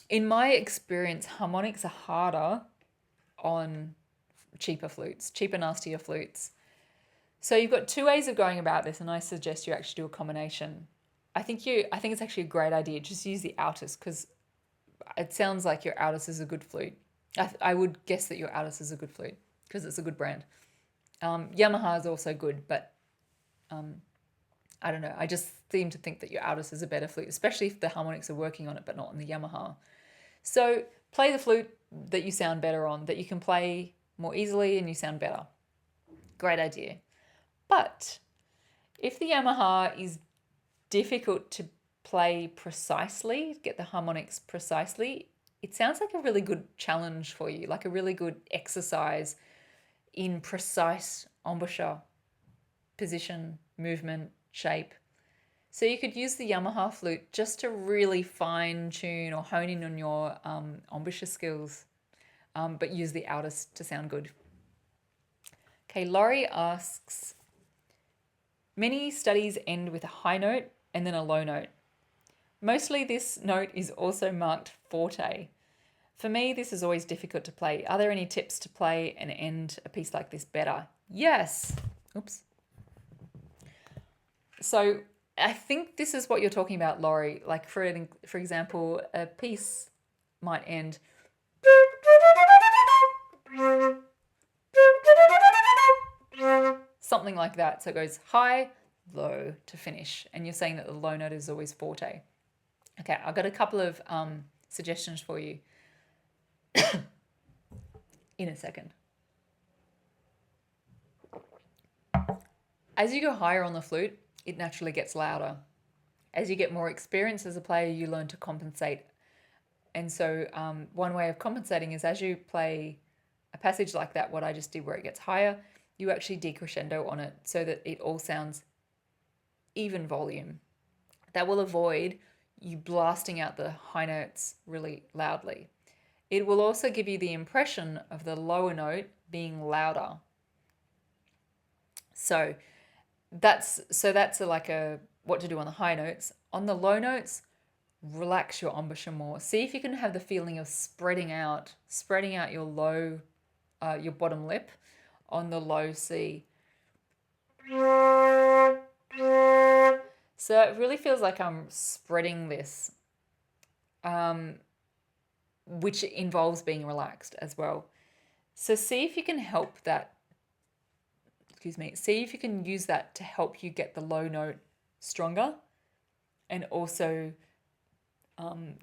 in my experience, harmonics are harder on cheaper flutes, cheaper, nastier flutes. So you've got 2 ways of going about this, and I suggest you actually do a combination. I think it's actually a great idea. Just use the altus because it sounds like your altus is a good flute. I would guess that your altus is a good flute because it's a good brand. Yamaha is also good, but I don't know. I just seem to think that your altus is a better flute, especially if the harmonics are working on it, but not on the Yamaha. So play the flute that you sound better on, that you can play more easily and you sound better. Great idea. But if the Yamaha is difficult to play precisely, get the harmonics precisely, it sounds like a really good challenge for you, like a really good exercise in precise embouchure, position, movement, shape. So you could use the Yamaha flute just to really fine tune or hone in on your embouchure skills. but use the outest to sound good. Okay, Laurie asks, many studies end with a high note and then a low note. Mostly this note is also marked forte. For me, this is always difficult to play. Are there any tips to play and end a piece like this better? Yes. Oops. So I think this is what you're talking about, Laurie. Like for example, a piece might end something like that. So it goes high, low to finish. And you're saying that the low note is always forte. Okay, I've got a couple of suggestions for you in a second. As you go higher on the flute, it naturally gets louder. As you get more experience as a player, you learn to compensate. And so one way of compensating is as you play a passage like that, what I just did where it gets higher, you actually decrescendo on it so that it all sounds even volume. That will avoid you blasting out the high notes really loudly. It will also give you the impression of the lower note being louder. So that's like a what to do on the high notes. On the low notes, relax your embouchure more. See if you can have the feeling of spreading out your low, your bottom lip on the low C. So it really feels like I'm spreading this, which involves being relaxed as well. So see if you can help that. See if you can use that to help you get the low note stronger and also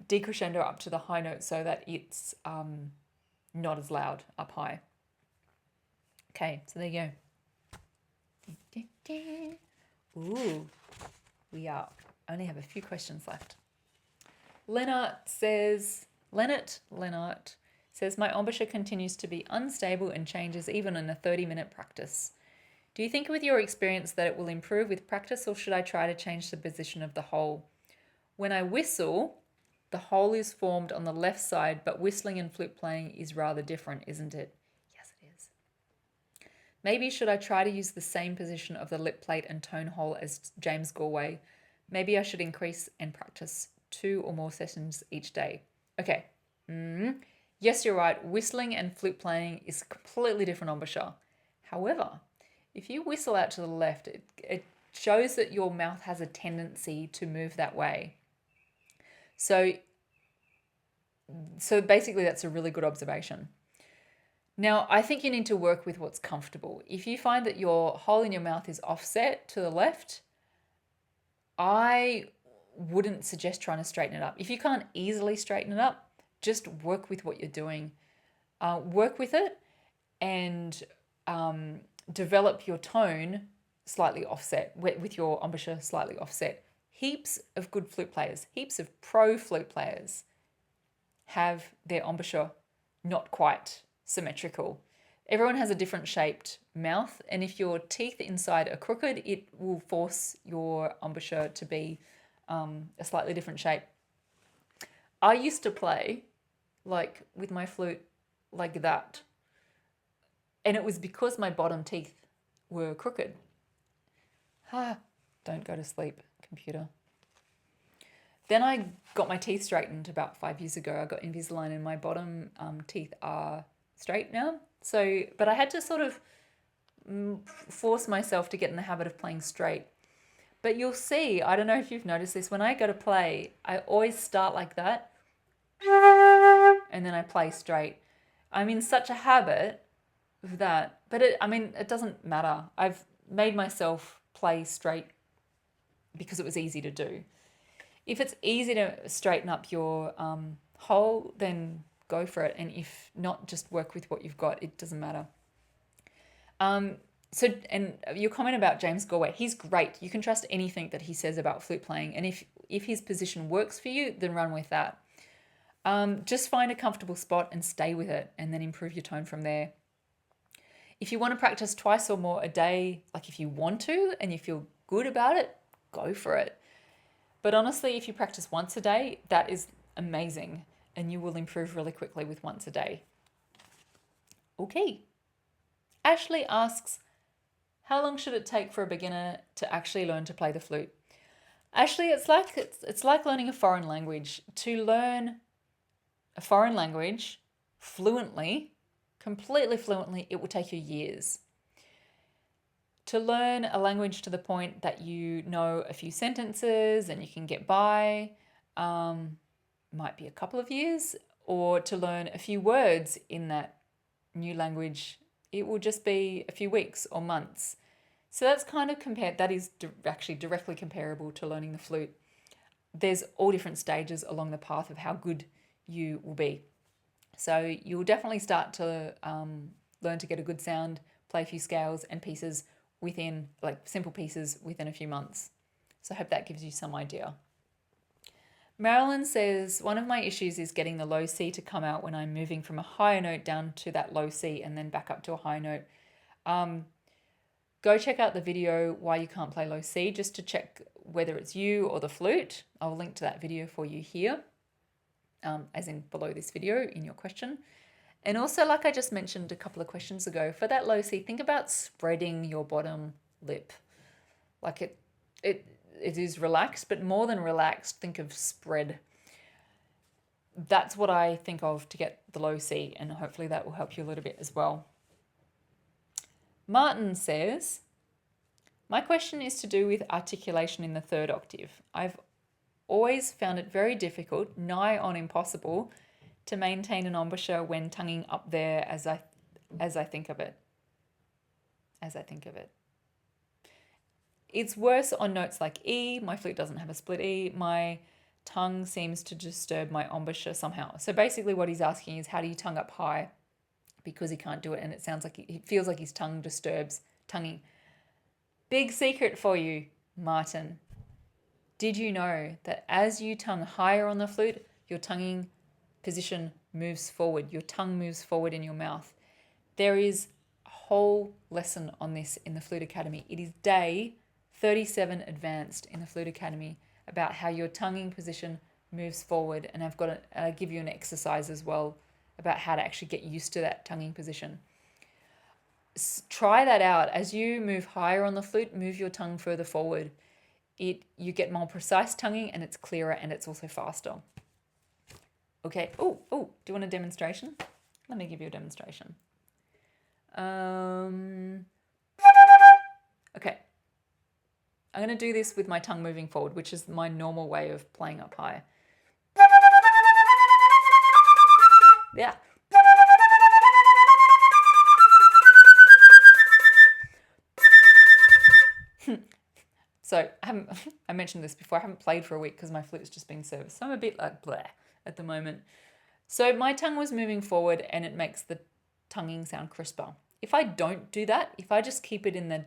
decrescendo up to the high note so that it's not as loud up high. Okay, so there you go. Ooh, we only have a few questions left. Leonard says, my embouchure continues to be unstable and changes even in a 30-minute practice. Do you think with your experience that it will improve with practice, or should I try to change the position of the hole? When I whistle, the hole is formed on the left side, but whistling and flute playing is rather different, isn't it? Yes, it is. Maybe should I try to use the same position of the lip plate and tone hole as James Galway? Maybe I should increase and practice 2 or more sessions each day. Okay. Yes, you're right. Whistling and flute playing is a completely different embouchure. However, if you whistle out to the left, it shows that your mouth has a tendency to move that way. So basically that's a really good observation. Now, I think you need to work with what's comfortable. If you find that your hole in your mouth is offset to the left, I wouldn't suggest trying to straighten it up. If you can't easily straighten it up, just work with what you're doing. Work with it and develop your tone slightly offset, with your embouchure slightly offset. Heaps of good flute players, heaps of pro flute players have their embouchure not quite symmetrical. Everyone has a different shaped mouth, and if your teeth inside are crooked, it will force your embouchure to be a slightly different shape. I used to play like with my flute like that, and it was because my bottom teeth were crooked. Don't go to sleep, computer. Then I got my teeth straightened about 5 years ago. I got Invisalign and my bottom teeth are straight now. So, but I had to sort of force myself to get in the habit of playing straight. But you'll see, I don't know if you've noticed this, when I go to play, I always start like that and then I play straight. I'm in such a habit of that, but it doesn't matter. I've made myself play straight because it was easy to do. If it's easy to straighten up your hole, then go for it. And if not, just work with what you've got. It doesn't matter. So, and your comment about James Galway, he's great. You can trust anything that he says about flute playing. And if his position works for you, then run with that. Just find a comfortable spot and stay with it, and then improve your tone from there. If you want to practice twice or more a day, like if you want to and you feel good about it, go for it. But honestly, if you practice once a day, that is amazing, and you will improve really quickly with once a day. Okay. Ashley asks, how long should it take for a beginner to actually learn to play the flute? Ashley, it's like learning a foreign language. To learn a foreign language fluently, completely fluently, it will take you years. To learn a language to the point that you know a few sentences and you can get by, might be a couple of years, or to learn a few words in that new language, it will just be a few weeks or months. So that's kind of that is actually directly comparable to learning the flute. There's all different stages along the path of how good you will be. So you'll definitely start to learn to get a good sound, play a few scales and pieces within, like simple pieces within a few months. So I hope that gives you some idea. Marilyn says, one of my issues is getting the low C to come out when I'm moving from a higher note down to that low C and then back up to a high note. Go check out the video why you can't play low C, just to check whether it's you or the flute. I'll link to that video for you here, as in below this video in your question. And also, like I just mentioned a couple of questions ago, for that low C, think about spreading your bottom lip. Like it is relaxed, but more than relaxed, think of spread. That's what I think of to get the low C, and hopefully that will help you a little bit as well. Martin says, my question is to do with articulation in the third octave. I've always found it very difficult, nigh on impossible, to maintain an embouchure when tonguing up there as I think of it. It's worse on notes like E. My flute doesn't have a split E. My tongue seems to disturb my embouchure somehow. So basically what he's asking is, how do you tongue up high? Because he can't do it, and it sounds like it feels like his tongue disturbs tonguing. Big secret for you, Martin. Did you know that as you tongue higher on the flute, your tonguing position moves forward, your tongue moves forward in your mouth? There is a whole lesson on this in the Flute Academy. It is day 37 advanced in the Flute Academy about how your tonguing position moves forward, and I'll give you an exercise as well about how to actually get used to that tonguing position. Try that out. As you move higher on the flute, move your tongue further forward. You get more precise tonguing, and it's clearer, and it's also faster. Okay. Oh, do you want a demonstration? Let me give you a demonstration. Okay. I'm going to do this with my tongue moving forward, which is my normal way of playing up high. Yeah. So I mentioned this before, I haven't played for a week because my flute's just been serviced. So I'm a bit like bleh at the moment. So my tongue was moving forward, and it makes the tonguing sound crisper. If I don't do that, if I just keep it in the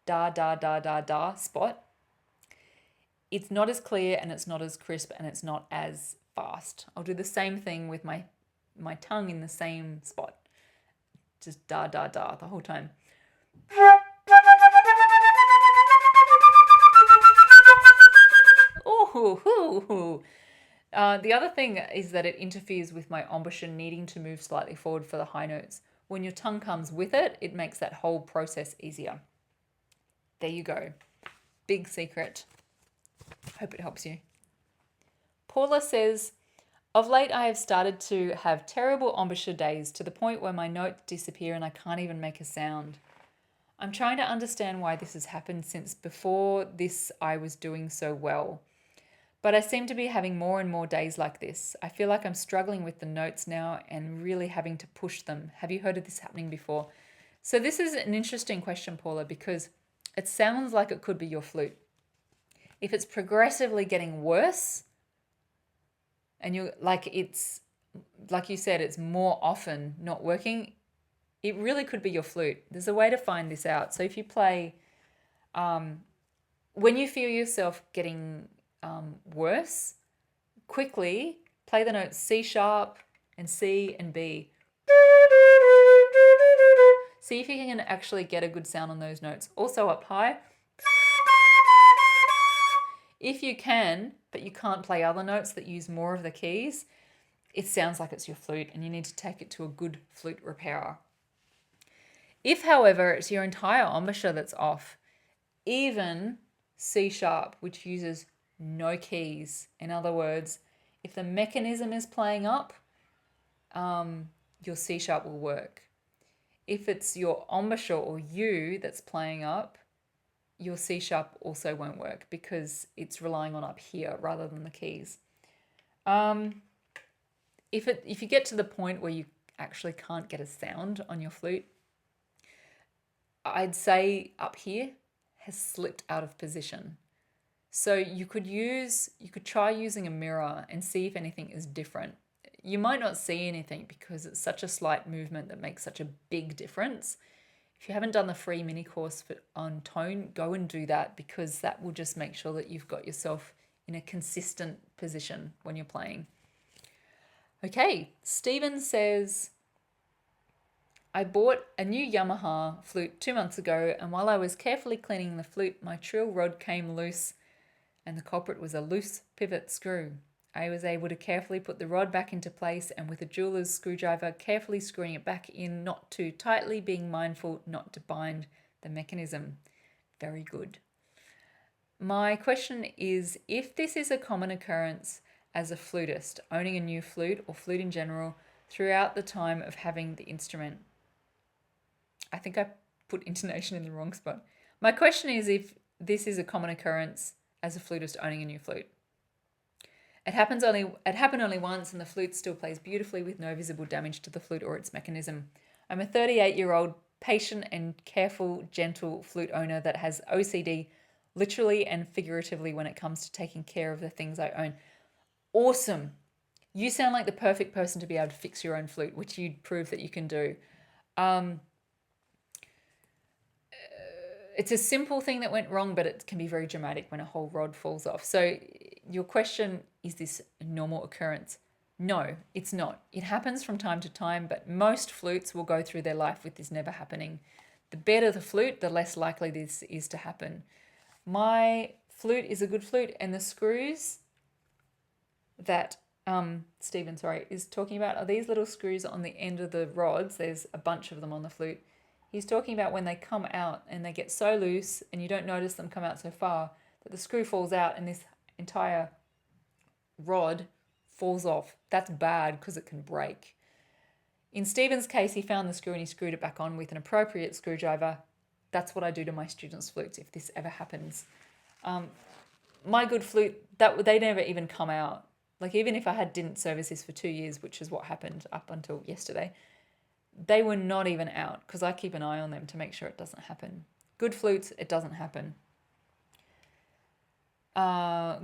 da, da, da, da, da spot, it's not as clear, and it's not as crisp, and it's not as fast. I'll do the same thing with my tongue in the same spot. Just da, da, da the whole time. The other thing is that it interferes with my embouchure needing to move slightly forward for the high notes. When your tongue comes with it, it makes that whole process easier. There you go. Big secret. Hope it helps you. Paula says, of late I have started to have terrible embouchure days to the point where my notes disappear and I can't even make a sound. I'm trying to understand why this has happened, since before this I was doing so well. But I seem to be having more and more days like this. I feel like I'm struggling with the notes now and really having to push them. Have you heard of this happening before? So this is an interesting question, Paula, because it sounds like it could be your flute. If it's progressively getting worse, and you it's like you said, it's more often not working, it really could be your flute. There's a way to find this out. So if you play, when you feel yourself getting worse, quickly play the notes C sharp and C and B. See if you can actually get a good sound on those notes. Also up high. If you can, but you can't play other notes that use more of the keys, it sounds like it's your flute and you need to take it to a good flute repairer. If, however, it's your entire embouchure that's off, even C sharp, which uses no keys, in other words, if the mechanism is playing up, your C sharp will work. If it's your embouchure or U that's playing up, your C sharp also won't work because it's relying on up here rather than the keys. If you get to the point where you actually can't get a sound on your flute, I'd say up here has slipped out of position. So you could try using a mirror and see if anything is different. You might not see anything because it's such a slight movement that makes such a big difference. If you haven't done the free mini course on tone, go and do that, because that will just make sure that you've got yourself in a consistent position when you're playing. Okay, Stephen says, I bought a new Yamaha flute 2 months ago, and while I was carefully cleaning the flute, my trill rod came loose, and the culprit was a loose pivot screw. I was able to carefully put the rod back into place, and with a jeweler's screwdriver, carefully screwing it back in, not too tightly, being mindful not to bind the mechanism. Very good. My question is, if this is a common occurrence as a flutist, owning a new flute or flute in general, throughout the time of having the instrument. I think I put intonation in the wrong spot. My question is if this is a common occurrence as a flutist owning a new flute. It happened only once, and the flute still plays beautifully with no visible damage to the flute or its mechanism. I'm a 38-year-old, patient and careful, gentle flute owner that has OCD literally and figuratively when it comes to taking care of the things I own. Awesome. You sound like the perfect person to be able to fix your own flute, which you'd prove that you can do. It's a simple thing that went wrong, but it can be very dramatic when a whole rod falls off. So your question, is this a normal occurrence? No, it's not. It happens from time to time, but most flutes will go through their life with this never happening. The better the flute, the less likely this is to happen. My flute is a good flute, and the screws that Stephen is talking about are these little screws on the end of the rods. There's a bunch of them on the flute. He's talking about when they come out and they get so loose and you don't notice them come out so far that the screw falls out and this entire rod falls off. That's bad because it can break. In Stephen's case, he found the screw and he screwed it back on with an appropriate screwdriver. That's what I do to my students' flutes if this ever happens. My good flute, they never even come out. Like, even if I didn't service this for 2 years, which is what happened up until yesterday, they were not even out because I keep an eye on them to make sure it doesn't happen. Good flutes, it doesn't happen.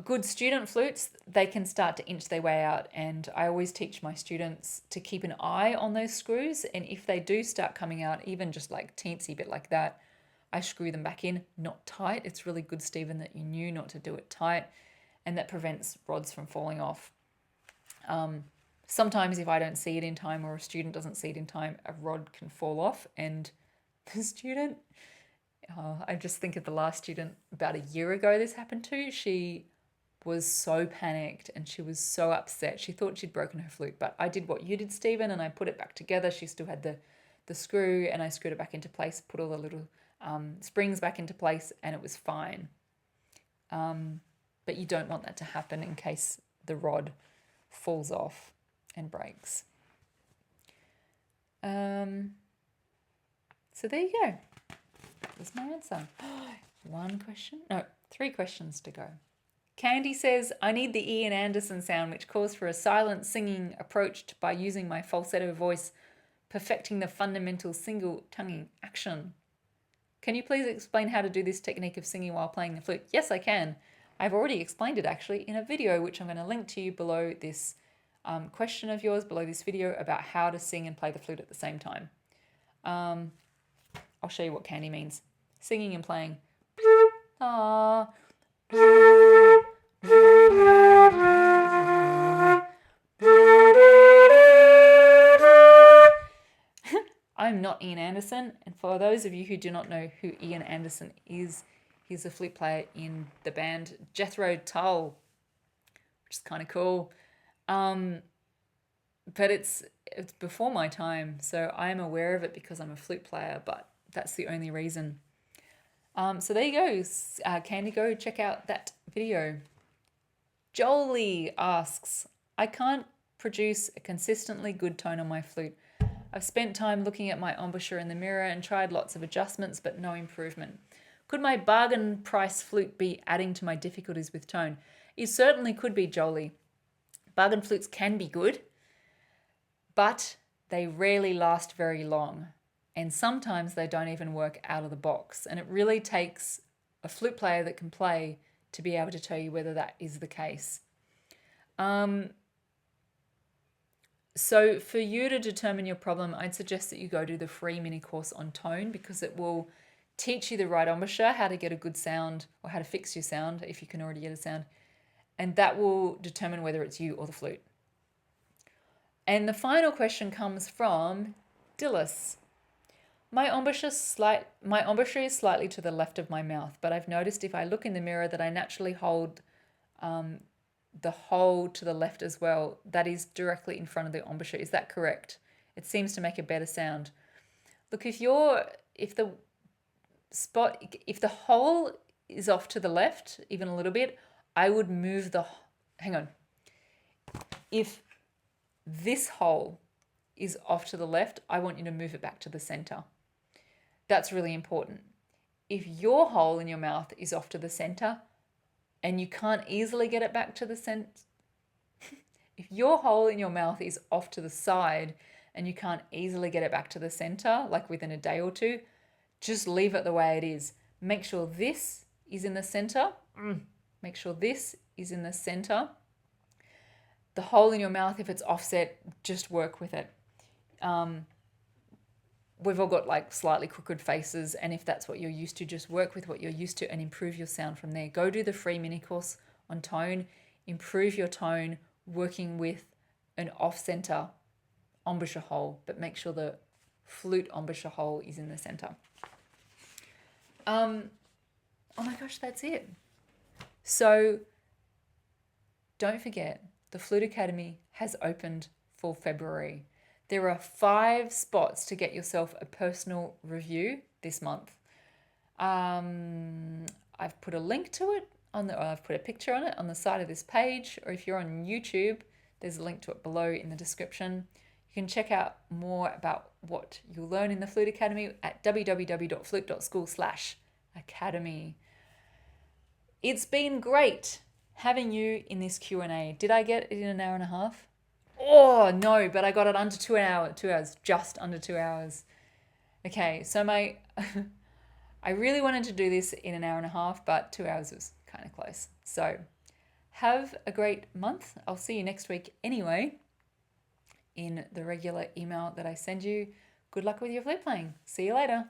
Good student flutes, they can start to inch their way out, and I always teach my students to keep an eye on those screws, and if they do start coming out, even just like teensy bit like that, I screw them back in, not tight. It's really good, Stephen, that you knew not to do it tight, and that prevents rods from falling off. Sometimes if I don't see it in time or a student doesn't see it in time, a rod can fall off, and the student, I just think of the last student about a year ago this happened to. She was so panicked and she was so upset. She thought she'd broken her flute, but I did what you did, Stephen, and I put it back together. She still had the screw, and I screwed it back into place, put all the little springs back into place, and it was fine. But you don't want that to happen in case the rod falls off and breaks. So there you go. That was my answer. 3 questions to go. Candy says, I need the Ian Anderson sound, which calls for a silent singing approached by using my falsetto voice, perfecting the fundamental single tonguing action. Can you please explain how to do this technique of singing while playing the flute? Yes, I can. I've already explained it actually in a video, which I'm going to link to you below this question of yours, below this video, about how to sing and play the flute at the same time. I'll show you what Candy means. Singing and playing. I'm not Ian Anderson, and for those of you who do not know who Ian Anderson is, he's a flute player in the band Jethro Tull, which is kind of cool. but it's before my time, so I am aware of it because I'm a flute player, but that's the only reason. So there you go. Candy, go check out that video. Jolie asks, I can't produce a consistently good tone on my flute. I've spent time looking at my embouchure in the mirror and tried lots of adjustments, but no improvement. Could my bargain price flute be adding to my difficulties with tone? It certainly could be, Jolie. Bargain flutes can be good, but they rarely last very long. And sometimes they don't even work out of the box. And it really takes a flute player that can play to be able to tell you whether that is the case. So for you to determine your problem, I'd suggest that you go do the free mini course on tone, because it will teach you the right embouchure, how to get a good sound, or how to fix your sound if you can already get a sound. And that will determine whether it's you or the flute. And the final question comes from Dillis. My embouchure is slightly to the left of my mouth, but I've noticed if I look in the mirror that I naturally hold the hole to the left as well. That is directly in front of the embouchure. Is that correct? It seems to make a better sound. Look, if the hole is off to the left, even a little bit, I would move hang on. If this hole is off to the left, I want you to move it back to the center. That's really important. If your hole in your mouth is off to the center and you can't easily get it back to the center, if your hole in your mouth is off to the side and you can't easily get it back to the center, like within a day or two, just leave it the way it is. Make sure this is in the center. Make sure this is in the center. The hole in your mouth, if it's offset, just work with it. We've all got like slightly crooked faces, and if that's what you're used to, just work with what you're used to and improve your sound from there. Go do the free mini course on tone, improve your tone, working with an off-center embouchure hole, but make sure the flute embouchure hole is in the center. Oh my gosh, that's it. So don't forget, the Flute Academy has opened for February. There are 5 spots to get yourself a personal review this month. I've put a link to it I've put a picture on it on the side of this page, or if you're on YouTube, there's a link to it below in the description. You can check out more about what you'll learn in the Flute Academy at www.flute.school/academy. It's been great having you in this Q&A. Did I get it in an hour and a half? Oh, no, but I got it under 2 hours, just under 2 hours. Okay, so I really wanted to do this in an hour and a half, but 2 hours was kind of close. So have a great month. I'll see you next week anyway in the regular email that I send you. Good luck with your flute playing. See you later.